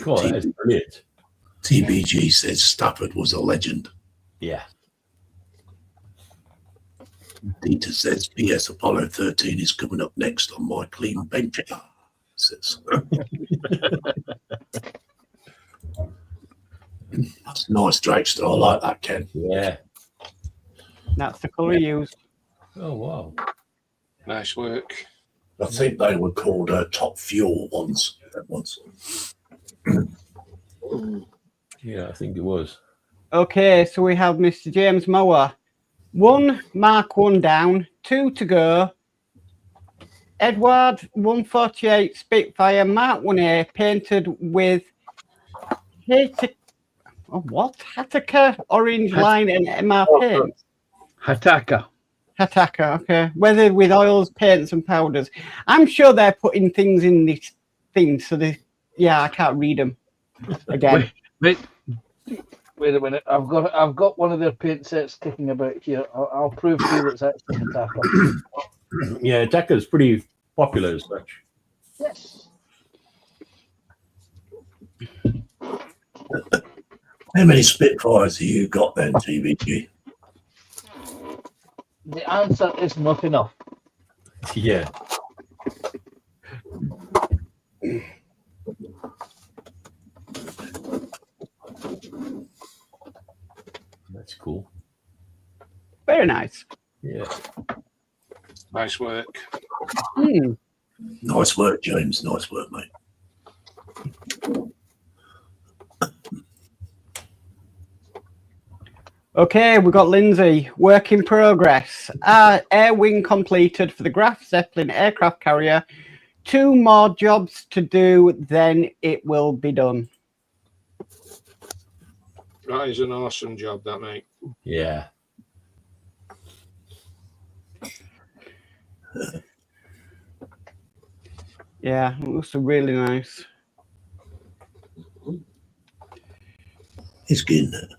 Cool, that's brilliant. TBG says Stafford was a legend. Yeah. Dieter says, PS Apollo 13 is coming up next on my clean bench. Says. That's nice, Drakester. I like that, Ken. Yeah. That's the colour used. Oh, wow. Nice work. I think they were called Top Fuel ones. Yeah, I think it was. Okay, so we have Mr. James Mower. 1 Mark 1 down, 2 to go. Edward 148 Spitfire Mark 1A painted with Hataka orange line and MR paint. Hataka. Hataka, okay. Weathered with oils, paints, and powders. I'm sure they're putting things in this thing, so they, yeah, I can't read them again. Wait a minute. I've got one of their paint sets kicking about here. I'll prove to you it's actually Hataka. Yeah, Attacker's pretty popular as such. Yes. How many Spitfires have you got then, TBG? The answer is not enough. Yeah. That's cool. Very nice. Yeah. Nice work. Nice work, James. Nice work, mate. Okay, we've got Lindsay. Work in progress. Air wing completed for the Graf Zeppelin aircraft carrier. 2 more jobs to do, then it will be done. That is an awesome job, that, mate. Yeah. Yeah, it looks really nice. It's getting there.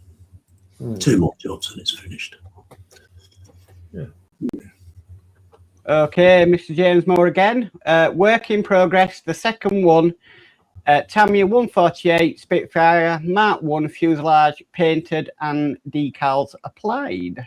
2 more jobs and it's finished. Okay, Mr. James Moore again. Work in progress. The second one, Tamiya 148 Spitfire Mark 1 fuselage painted and decals applied.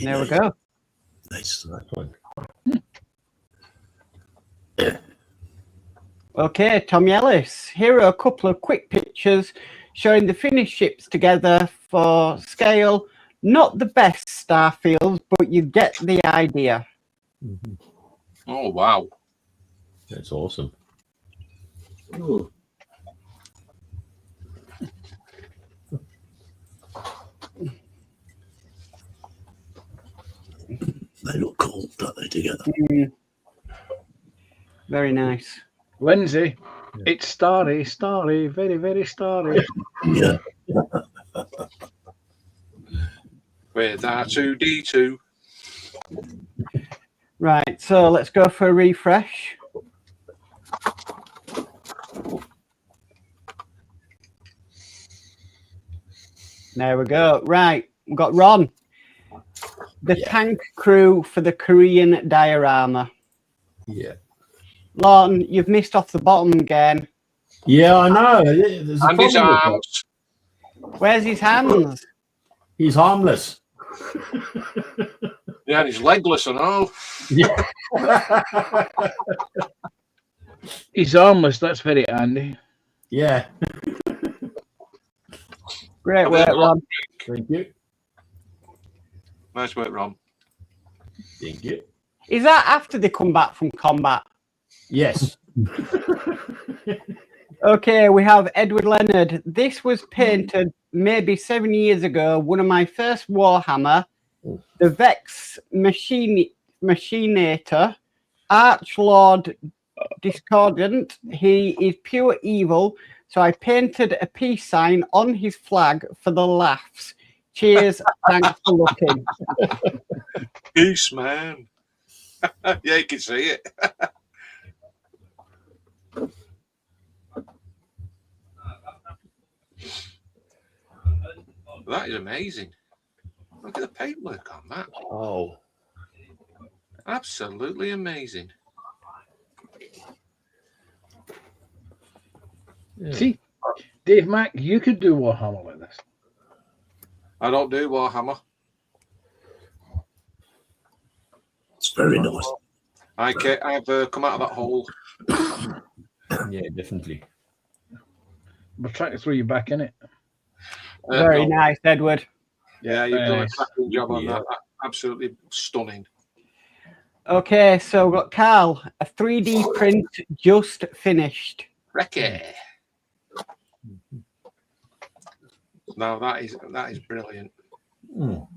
There we go. Nice. Okay, Tommy Ellis. Here are a couple of quick pictures showing the finished ships together for scale. Not the best Starfields, but you get the idea. Oh, wow. That's awesome. They look cool, don't they, together? Very nice. Lindsay, it's starry, very, very starry. Yeah. With R2D2. Right, so let's go for a refresh. There we go. Right, we've got Ron. The tank crew for the Korean diorama. Yeah. Lon, you've missed off the bottom again. Yeah, I know. There's a And his problem with that. arms. Where's his hands? He's harmless. Yeah, and he's legless and all. Yeah. He's armless. That's very handy. Yeah. Great work, Ron. Thank you. Nice work, Ron. Thank you. Is that after they come back from combat? Yes. Okay, we have Edward Leonard. This was painted maybe 7 years ago. One of my first Warhammer, the Vex Machinator, Archlord discordant. He is pure evil. So I painted a peace sign on his flag for the laughs. Cheers. Thanks for looking. Peace, man. Yeah, you can see it. That is amazing. Look at the paintwork on that. Oh. Absolutely amazing. Yeah. See, Dave Mack, you could do Warhammer like this. I don't do Warhammer. It's very nice. I've come out of that hole. Yeah, definitely. We're trying to throw you back in it. Very No. nice, Edward. Yeah, you've done a Nice. cracking job on Yeah. that. Absolutely stunning. Okay, so we've got Carl. A 3D print just finished. Wrecky. No, that is brilliant. Mm.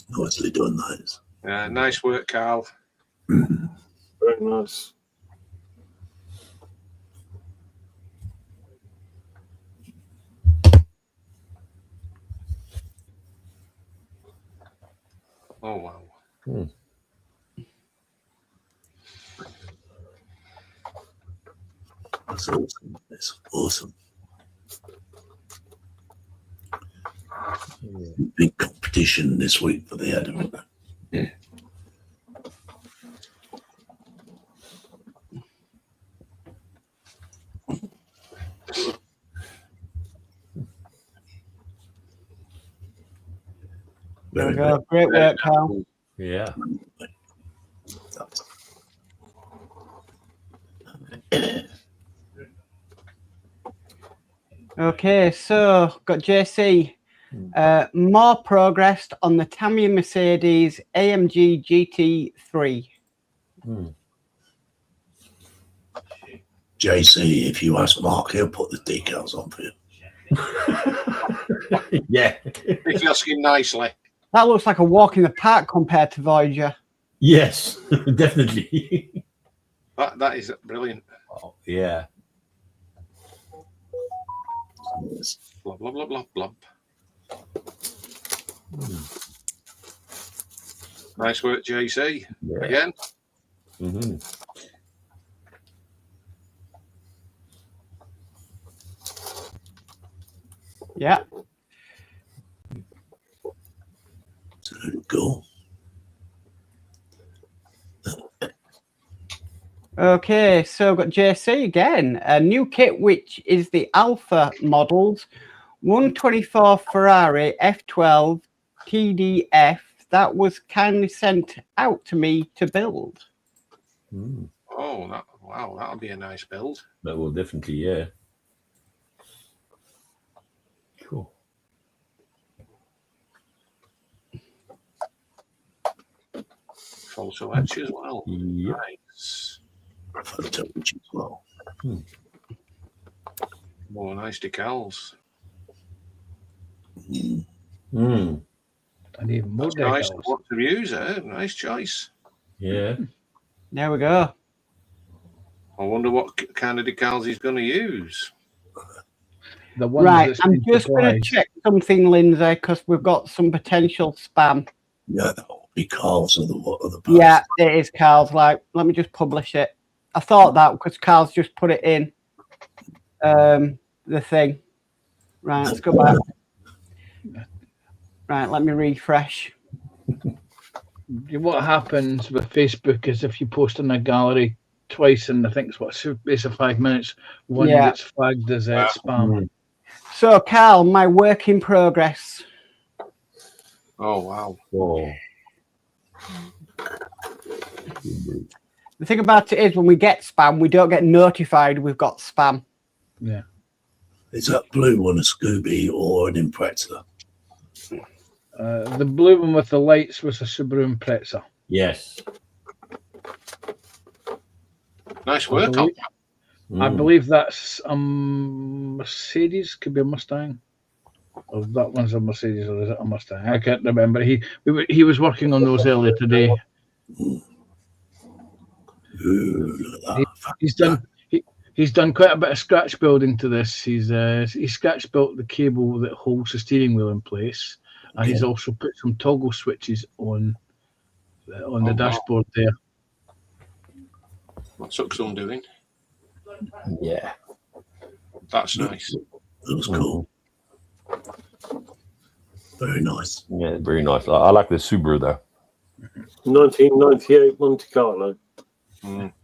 Nicely done, that is. Nice work, Carl. Very nice. Oh wow. Mm. That's awesome. It's awesome. Yeah. Big competition this week for the Adam. There we Very go. Great work, Carl. Yeah. Okay, so got JC. More progress on the Tamiya Mercedes AMG GT3. Mm. JC, if you ask Mark, he'll put the decals on for you. Yeah. If you ask him nicely. That looks like a walk in the park compared to Voyager. Yes, definitely. That is brilliant. Oh, yeah. Yes. Blah blah blah blah blah. Mm. Nice work, JC. Yeah. Again. Mm-hmm. Yeah. Cool. Okay, so got JC again. A new kit, which is the Alpha models 124 Ferrari F12 TDF that was kindly sent out to me to build. Mm. Oh, wow, that'll be a nice build. That will definitely, yeah. Cool. Photo etch as well. Yep. Nice. Photo which as well. More nice decals. Mm. Mm. And even more That's nice. decals. Lots of views, eh? Nice choice. Yeah. There we go. I wonder what kind of decals he's going to use. The ones Right, that's I'm been just going to supplied. check something, Lindsay, because we've got some potential spam. Yeah, that will be Carl's or the what other Yeah, it is Carl's. Like, let me just publish it. I thought that because Carl's just put it in the thing. Right, let's go back. Right, let me refresh. What happens with Facebook is if you post in a gallery twice in I think it's what space of 5 minutes, one Yeah. gets flagged as spam. Mm. So, Carl, my work in progress. Oh, wow. Oh. The thing about it is, when we get spam, we don't get notified we've got spam. Yeah. Is that blue one a Scooby or an Impreza? The blue one with the lights was a Subaru Impreza. Yes. Nice work on I Mm. believe that's a Mercedes, could be a Mustang. Or that one's a Mercedes, or is it a Mustang? I can't remember. He was working on those earlier today. Ooh, look at that. He's done quite a bit of scratch building to this. He's scratch built the cable that holds the steering wheel in place, and he's also put some toggle switches on the dashboard there. What took some doing? Yeah. That's nice. That was cool. Very nice. Yeah, very nice. I like the Subaru though. 1998 Monte Carlo.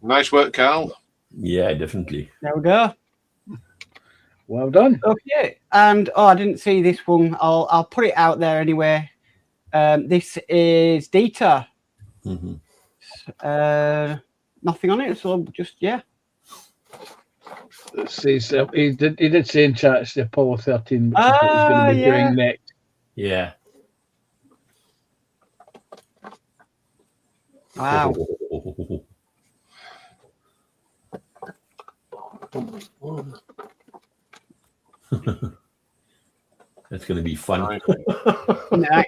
Nice work, Carl. Yeah, definitely. There we go. Well done. Okay, and I didn't see this one. I'll put it out there anyway. This is Dieter. Mm-hmm. Nothing on it, so just It says, he did say in chat it's the Apollo 13, which is what he's going to be doing next. Yeah. Wow. That's going to be fun.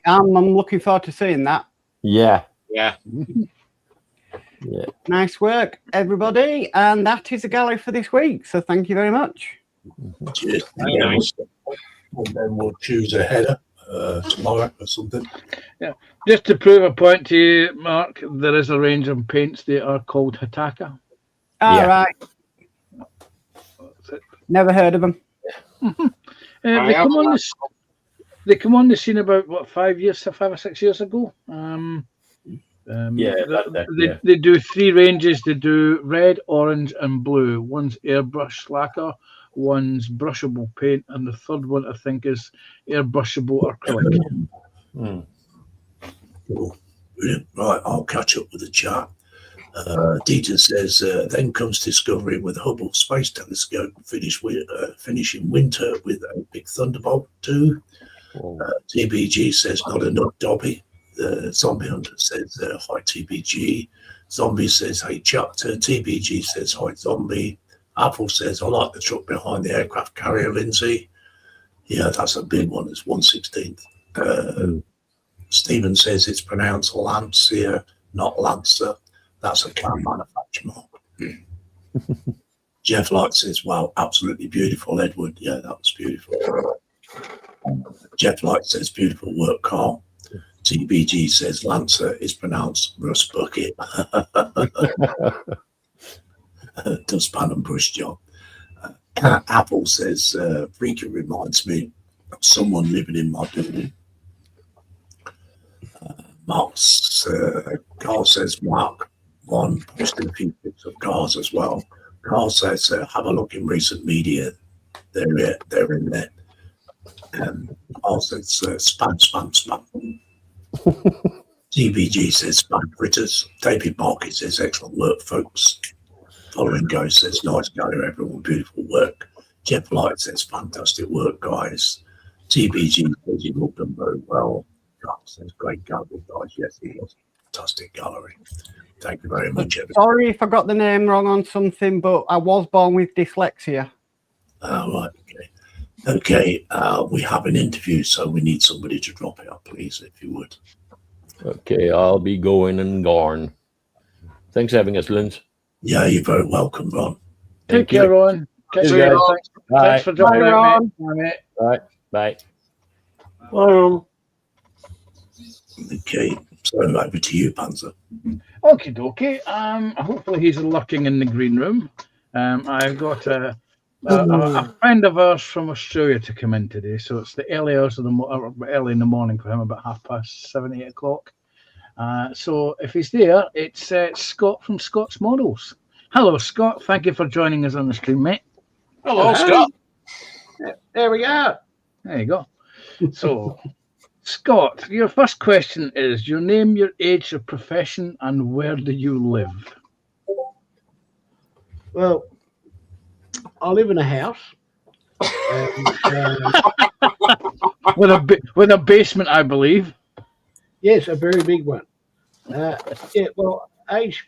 I'm looking forward to seeing that. Yeah. Yeah. Yeah. Nice work, everybody, and that is the gallery for this week. So thank you very much. Cheers. Very nice. And then we'll choose a header tomorrow or something. Yeah. Just to prove a point to you, Mark, there is a range of paints that are called Hataka. All Yeah. right. Never heard of them. They come on the scene about 5 or 6 years ago. They do 3 ranges. They do red, orange, and blue. One's airbrush lacquer, one's brushable paint, and the third one I think is airbrushable acrylic. Cool. Brilliant. Right, I'll catch up with the chat. Dieter says, then comes Discovery with Hubble Space Telescope, finishing winter with a big Thunderbolt 2. TBG says, not enough Dobby. Zombie Hunter says, hi TBG. Zombie says, hey Chapter. TBG says, hi Zombie. Apple says, I like the truck behind the aircraft carrier, Lindsay. Yeah, that's a big one. It's 1/16. Stephen says it's pronounced Lancia, not Lancer. That's a car manufacturer mark. Jeff Light says, wow, absolutely beautiful, Edward. Yeah, that was beautiful. Jeff Light says, beautiful work, Carl. TBG says Lancer is pronounced Russ Bucket. Dustpan and brush job. Apple says, freaking reminds me of someone living in my building. Carl says, Mark 1 posted a few pics of cars as well. Carl says, have a look in recent media. They're in there. Carl says, spam. TBG says, spam critters. David Market says, excellent work, folks. Following Go says, nice gallery, everyone, beautiful work. Jeff Light says, fantastic work, guys. TBG says, you looked them very well. Carl says, great gallery, guys. Yes, it was fantastic gallery. Thank you very much, everyone. Sorry if I got the name wrong on something, but I was born with dyslexia. Right, okay. Okay, we have an interview, so we need somebody to drop it up, please, if you would. Okay, I'll be going and gone. Thanks for having us, Linz. Yeah, you're very welcome, Ron. Take care, Ron. Thanks for joining Ron. mate. Bye. Bye. Bye. Okay, so over to you, Panzer. Okie dokie. Hopefully he's lurking in the green room. I've got a friend of ours from Australia to come in today, so it's the early hours of early in the morning for him, about 7:30, 8 o'clock. So if he's there, it's Scott from Scott's Models. Hello, Scott. Thank you for joining us on the stream, mate. Hello, Scott. There we go. There you go. So, Scott, your first question is your name, your age, your profession, and where do you live? Well, I live in a house. With a basement, I believe. Yes, a very big one. Age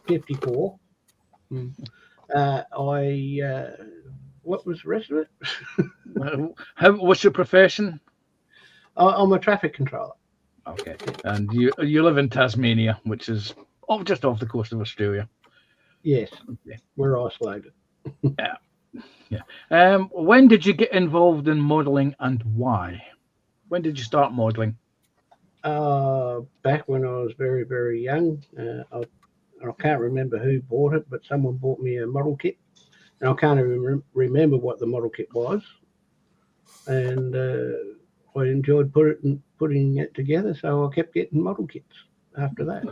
54. What was the rest of it? What's your profession? I'm a traffic controller. Okay, and you live in Tasmania, which is just off the coast of Australia. Yes, we're isolated. When did you get involved in modelling and why? When did you start modelling? Back when I was very, very young, I can't remember who bought it, but someone bought me a model kit, and I can't even remember what the model kit was. And I enjoyed putting it together, so I kept getting model kits after that.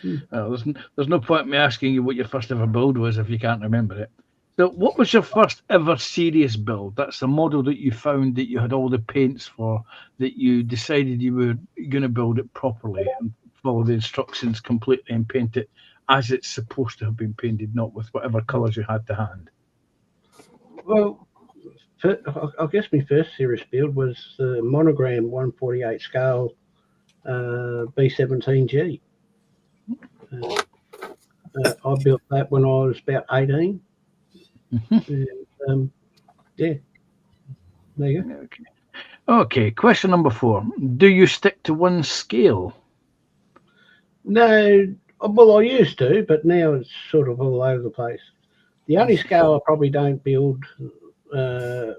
There's no point in me asking you what your first ever build was if you can't remember it. So, what was your first ever serious build? That's the model that you found that you had all the paints for, that you decided you were going to build it properly and follow the instructions completely and paint it as it's supposed to have been painted, not with whatever colours you had to hand. Well, I guess my first serious build was the Monogram 148 scale B17G. I built that when I was about 18. And, yeah, there you go. Okay, question number 4. Do you stick to one scale? No, well, I used to, but now it's sort of all over the place. The only scale I probably don't build, I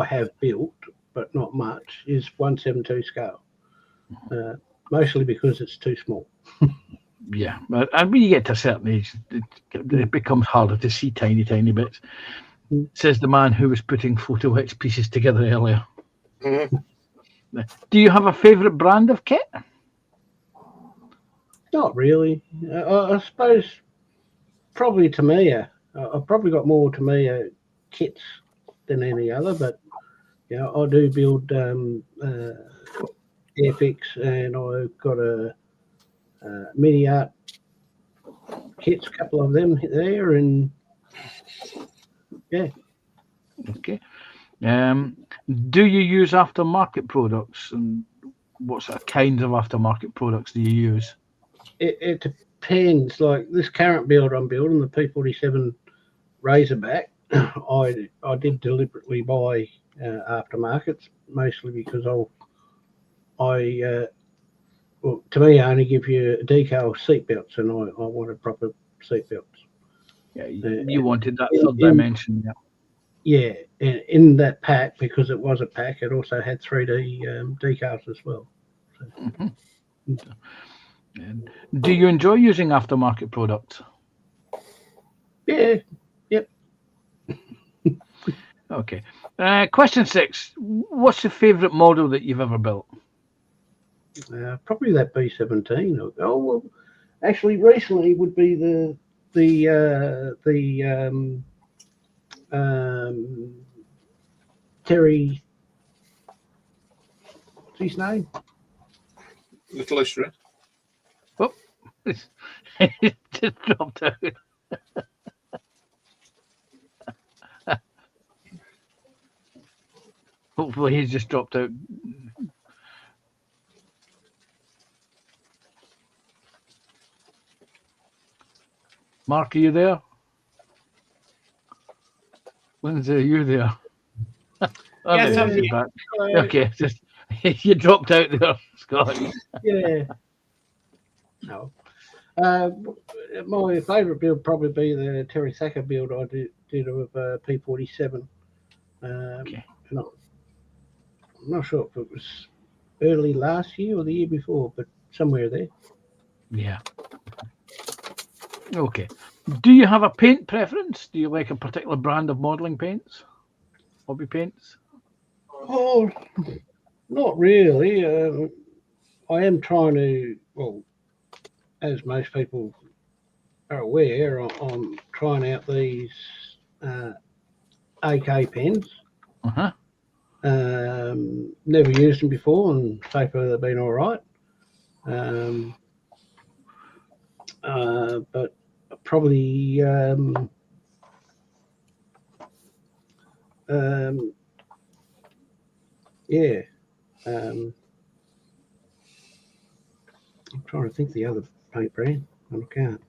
have built, but not much, is 172 scale. Mostly because it's too small. Yeah, but when you get to a certain age, it becomes harder to see tiny bits. Says the man who was putting photo etch pieces together earlier. Mm-hmm. Do you have a favourite brand of kit? Not really. I suppose probably Tamiya. I've probably got more Tamiya kits than any other, but you know, I do build Airfix, and I've got a Mini Art kits, a couple of them there, and yeah. Okay. Do you use aftermarket products, and what sort of kinds of aftermarket products do you use? It depends. Like this current build I'm building, the P47 Razorback, I did deliberately buy aftermarkets, mostly because well, to me, I only give you decal seatbelts, and I wanted proper seatbelts. Yeah, you wanted that third dimension. Yeah. Yeah, and in that pack, because it was a pack, it also had 3D decals as well. So. And do you enjoy using aftermarket products? Yeah, yep. Okay. Question 6. What's your favourite model that you've ever built? Probably that B17. Oh, well, actually, recently would be the Terry. What's his name? Little history. Oh, it just dropped out. Hopefully, he's just dropped out. Mark, are you there? Lindsay, are you there? Yes, I'm here. Back. Okay, just you dropped out there, Scott. Yeah. No. My favourite build probably be the Terry Thacker build I did of P47. Okay. And I'm not sure if it was early last year or the year before, but somewhere there. Yeah. Okay. Do you have a paint preference? Do you like a particular brand of modelling paints? Hobby paints? Oh, not really. I am trying to, well, as most people are aware, I'm trying out these AK pens. Uh-huh. Never used them before, and so far they've been all right. But probably yeah. I'm trying to think the other paint brand, and I can't.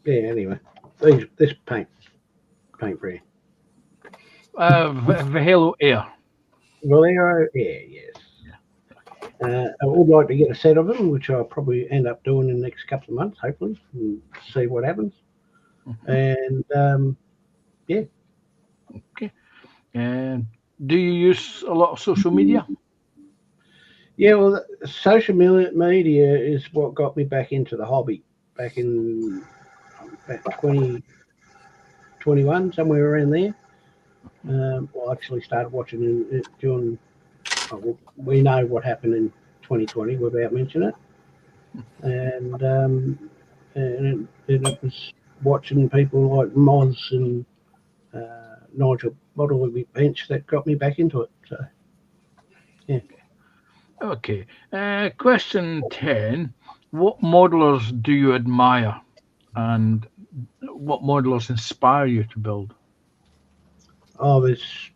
Yeah, anyway, this paint brand. Vallejo Air. Vallejo Air, yes. I would like to get a set of them, which I'll probably end up doing in the next couple of months, hopefully, and see what happens. And yeah. Okay. And do you use a lot of social media? Yeah, well, social media is what got me back into the hobby back in 2021, somewhere around there. Well, I actually started watching it during. We know what happened in 2020 without mentioning it, and it was watching people like Moz and Nigel Model Bench that got me back into it. So, yeah. Okay. Question 10. What modelers do you admire, and what modelers inspire you to build? Oh, there's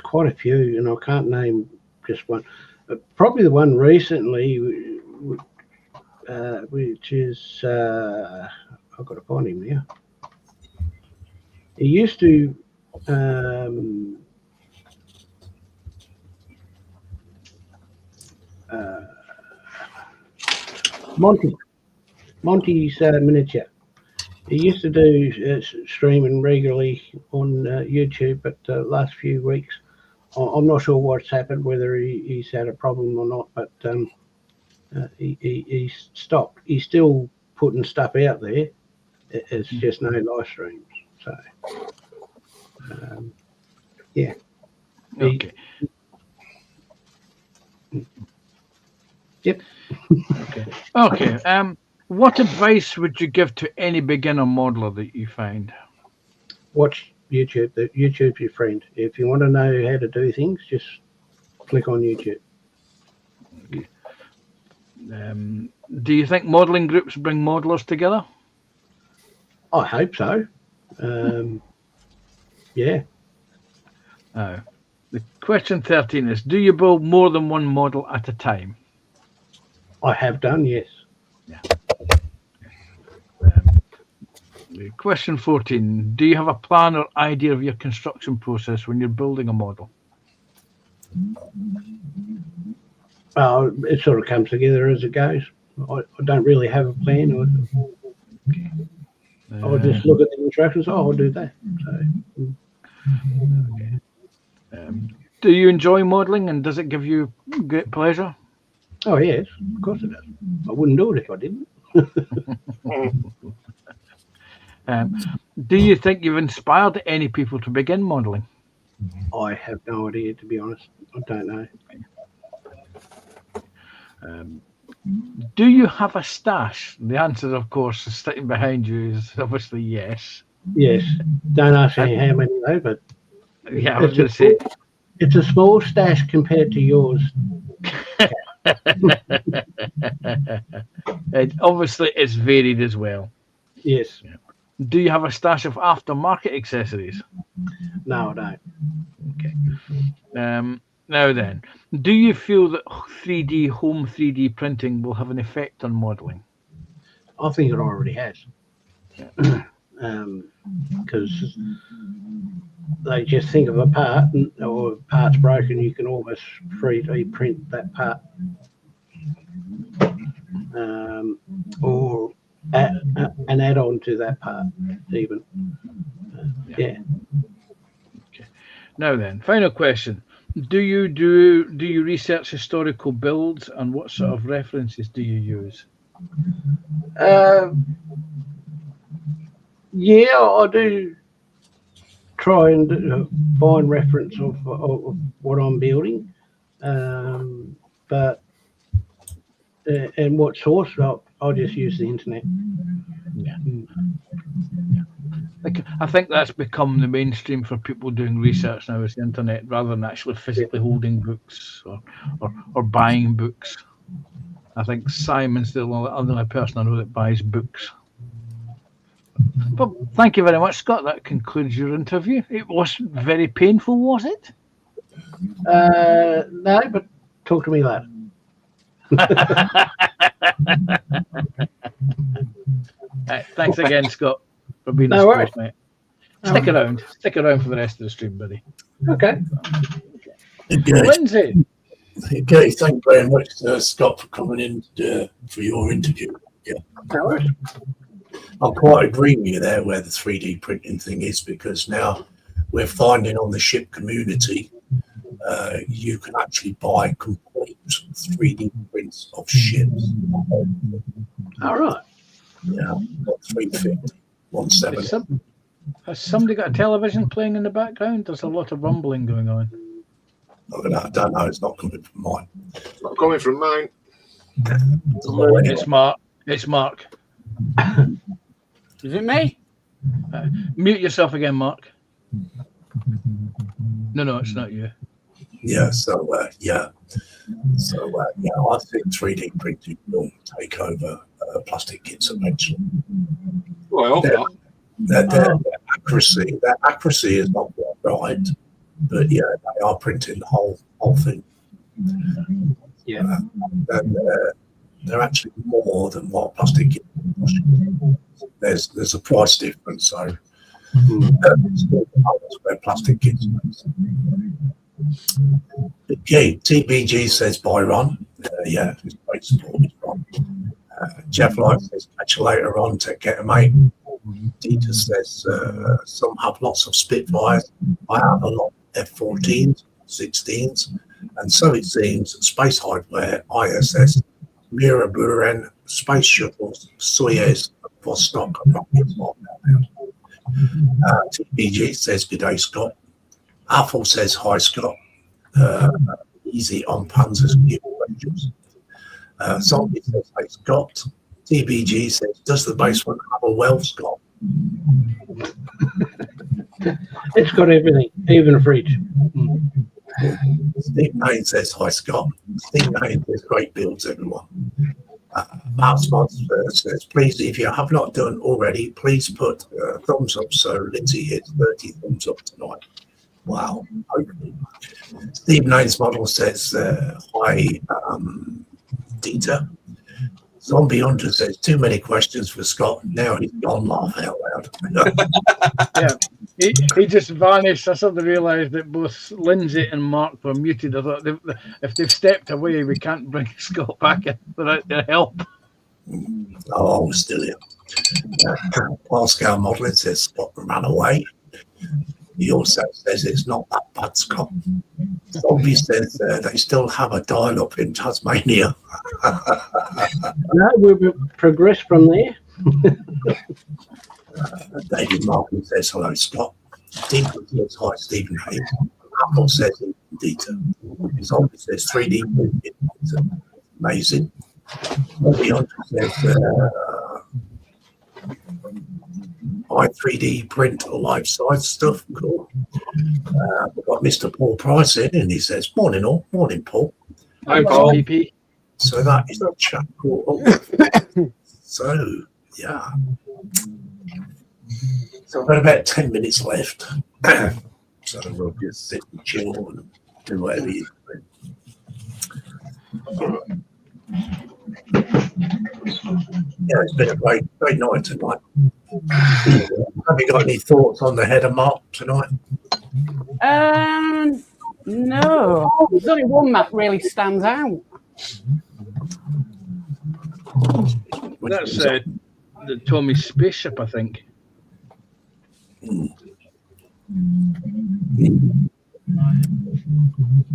quite a few, and I can't name just one. Probably the one recently, which is I've got to find him now. He used to Monty's miniature. He used to do streaming regularly on YouTube, but the last few weeks, I'm not sure what's happened, whether he's had a problem or not, but he stopped. He's still putting stuff out there. It's just no live streams. So, yeah. Okay. Yep. Okay. What advice would you give to any beginner modeler that you find? Watch YouTube. YouTube's your friend. If you want to know how to do things, just click on YouTube. Do you think modeling groups bring modelers together? I hope so. Yeah. The question 13 is, do you build more than one model at a time? I have done, yes. Yeah. Question 14, do you have a plan or idea of your construction process when you're building a model? It sort of comes together as it goes. I don't really have a plan. I'll just look at the instructions. I'll do that. So, do you enjoy modeling, and does it give you great pleasure? Oh, yes, of course it does. I wouldn't do it if I didn't. Do you think you've inspired any people to begin modeling? I have no idea, to be honest. I don't know. Do you have a stash? The answer, of course, is sitting behind you is obviously yes. Yes. Don't ask me how many though, but yeah, I was going to say it's a small stash compared to yours. Obviously, it's varied as well. Yes. Yeah. Do you have a stash of aftermarket accessories? No, I don't. Okay. Now then, do you feel that home 3D printing will have an effect on modelling? I think it already has. Because they just think of a part, or a part's broken, you can almost 3D print that part. Or an add-on to that part, even. Yeah. Okay. Now then, final question. Do you research historical builds, and what sort of references do you use? Yeah, I do try and find reference of what I'm building, but and what source, I'll just use the internet. Yeah. I think that's become the mainstream for people doing research now, is the internet, rather than actually physically holding books or buying books. I think Simon's the only person I know that buys books. But thank you very much, Scott. That concludes your interview. It was very painful, was it? No, but talk to me later. Right, thanks again, Scott, for being a sport, mate. Stick around for the rest of the stream, buddy. Okay. Okay. Lindsay. Okay, thank you very much, Scott, for coming in for your interview. Yeah, I'm quite agreeing with you there where the 3D printing thing is, because now we're finding on the ship community, you can actually buy complete 3D prints of ships. All right. Yeah, 350, 170. Has somebody got a television playing in the background? There's a lot of rumbling going on. I don't know, it's not coming from mine. Not coming from mine. It's Mark. It's Mark. Is it me? Mute yourself again, Mark. No, it's not you. Yeah, yeah, I think 3D printing will take over plastic kits eventually. Well, I hope not. Their accuracy is not quite right, but yeah, they are printing the whole thing. Yeah. And they're actually more than what plastic kits cost. There's a price difference, so where plastic kits. Okay, TBG says bye, Ron. Yeah, it's great support, Ron. Jeff Light says catch you later on. Take care, mate. Dieter says some have lots of Spitfires. I have a lot of F-14s, 16s, and so it seems Space Hardware, ISS, Mira Buren, Space Shuttles, Soyuz, Vostok, and rockets. TBG says good day, Scott. Apple says hi, Scott. Easy on Panzer's questions. Zombie says hi, Scott. TBG says, does the basement have a well, Scott? It's got everything, even a fridge. Steve Payne says hi, Scott. Steve Payne says great builds, everyone. Mark Sponsor says, please, if you have not done already, please put thumbs up so Lindsay hits 30 thumbs up tonight. Wow. Hopefully. Steve Nain's model says, hi, Dieter. Zombie Hunter says, too many questions for Scott. Now he's gone, laugh out loud. Yeah, he just vanished. I suddenly realised that both Lindsay and Mark were muted. I thought if they've stepped away, we can't bring Scott back in without their help. Oh, I'm still here. Pascal Modeling says, Scott ran away. He also says it's not that bad, Scott. Zombie says they still have a dial-up in Tasmania. No, we've progressed from there. David Martin says hello, Scott. Stephen says hi, Stephen Hayes. Apple says Dieter. Zombie says 3D printing. Amazing. Beyond says I 3D print life-size stuff. Cool. We've got Mr. Paul Price in, and he says, morning all. Morning, Paul. Hi, Paul. PP. So that is the chat call. So, yeah. So we've got about 10 minutes left. So we'll just sit and chill and do whatever you do. Yeah, it's been a great night tonight. Have you got any thoughts on the header mark tonight? No. There's only one that really stands out. That's the Tommy spaceship, I think.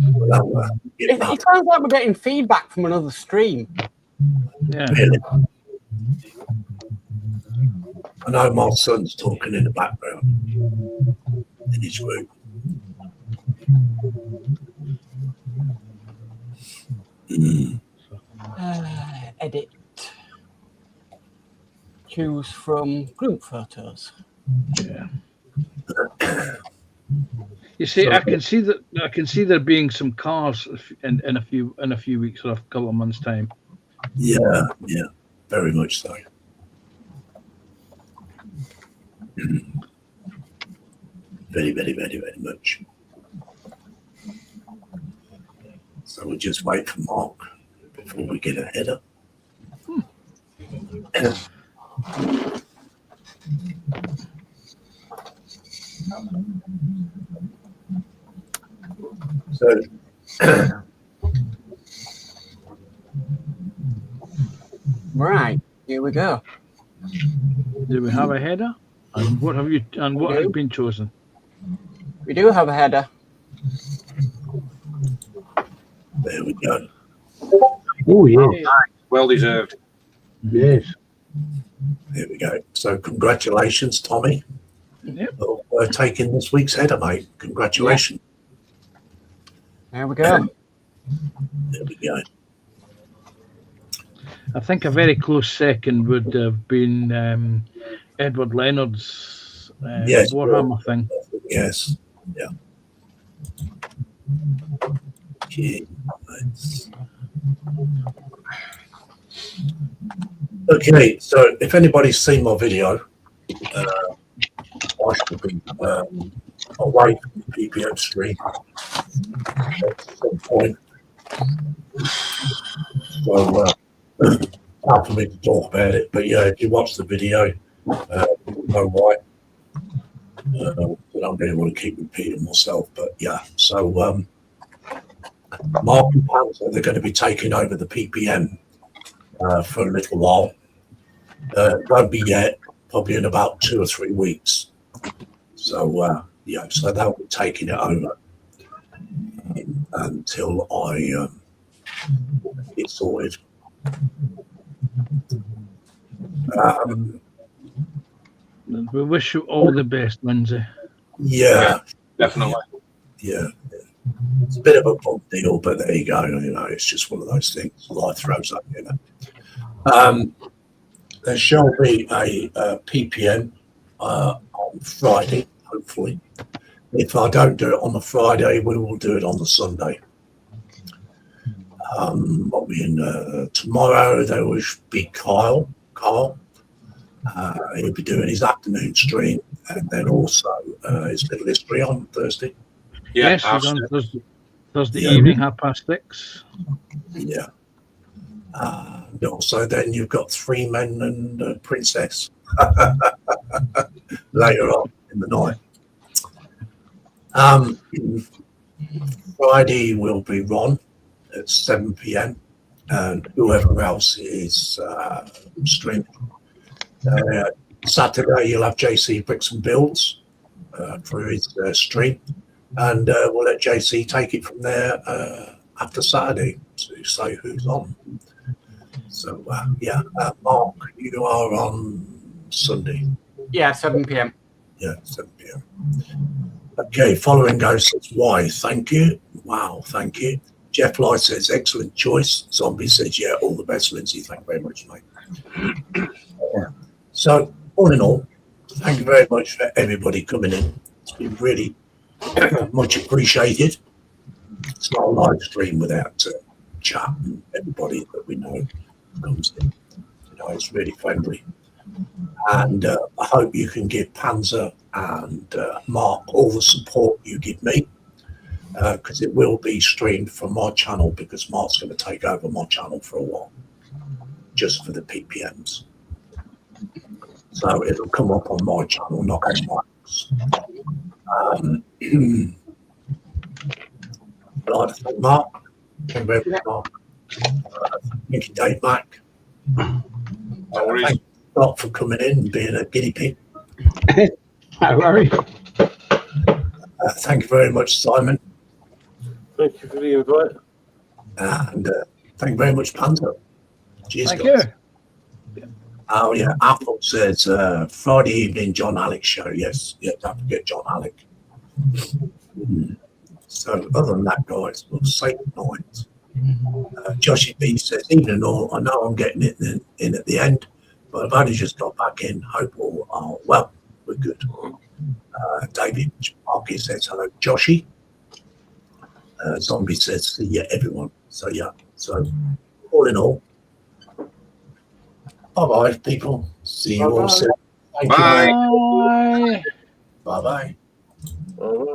Well, It sounds like we're getting feedback from another stream. Yeah. really. I know my son's talking in the background in his room. Edit. Choose from group photos. Yeah. You see, I can see there being some cars in a few weeks or a couple of months' time. Yeah, very much so. Very, very, very, very much. So we'll just wait for Mark before we get a header. So Right, here we go. Do we have a header? And what have you? And what has been chosen? We do have a header. There we go. Oh, yes. Well deserved. Yes. There we go. So congratulations, Tommy, Yep. for taking this week's header, mate. Congratulations. There we go. There we go. I think a very close second would have been Edward Leonard's Yes. Warhammer thing. Yes. Yeah. Okay. Let's- Okay. So if anybody's seen my video, I should be away from the PPM stream at some point. So hard for me to talk about it, but yeah, if you watch the video, you'll know why. I don't really want to keep repeating myself, but yeah. So Mark and Panzer, they're going to be taking over the PPM for a little while. Won't be yet, probably in about 2 or 3 weeks. So yeah, so they'll be taking it over until I get sorted. We wish you all the best, Lindsay. Yeah, Definitely. yeah. It's a bit of a bump deal, but there you go. You know, it's just one of those things life throws up. You know, there shall be a PPM on Friday, hopefully. If I don't do it on the Friday, we will do it on the Sunday. What we in tomorrow? There will be Kyle. He'll be doing his afternoon stream, and then also his little history on Thursday. Yeah. Yes, he's on Thursday Yeah. evening, 6:30. Yeah. And also, then you've got Three Men and a Princess later on in the night. Friday will be Ron at 7 p.m. and whoever else is streaming. Saturday, you'll have JC Bricks and Builds for his stream, and we'll let JC take it from there after Saturday to say who's on. So, yeah, Mark, you are on Sunday. Yeah, 7 p.m. Yeah, 7 p.m. Okay, following goes, says, why? Thank you. Wow, thank you. Jeff Light says, excellent choice. Zombie says, yeah, all the best, Lindsay. Thank you very much, mate. So, all in all, thank you very much for everybody coming in. It's been really much appreciated. It's not a live stream without chat and everybody that we know comes in. You know, it's really friendly. And I hope you can give Panzer and Mark all the support you give me, because it will be streamed from my channel, because Mark's going to take over my channel for a while, just for the PPMs. So it'll come up on my channel, not on Mark's. I'd like to thank Mark. Thank you very much, Mark. Thank you, Dave Mack. No worries. Thank you, Scott, for coming in and being a guinea pig. No worries. Thank you very much, Simon. Thank you for the invite. And thank you very much, Panzer. Cheers, Thank guys. you. Oh, yeah. Apple says Friday evening, John Alec show. Yes. Yeah, don't forget John Alec. So, other than that, guys, we'll say good night. Joshy B says, evening all. I know I'm getting it in at the end, but I've only just got back in. Hope all are well. We're good. David Markey says, hello, Joshy. Zombie says, see ya, everyone. So, yeah. So, all in all, bye-bye, people. See you all soon. Thank Bye. you. Bye. Bye-bye. All right.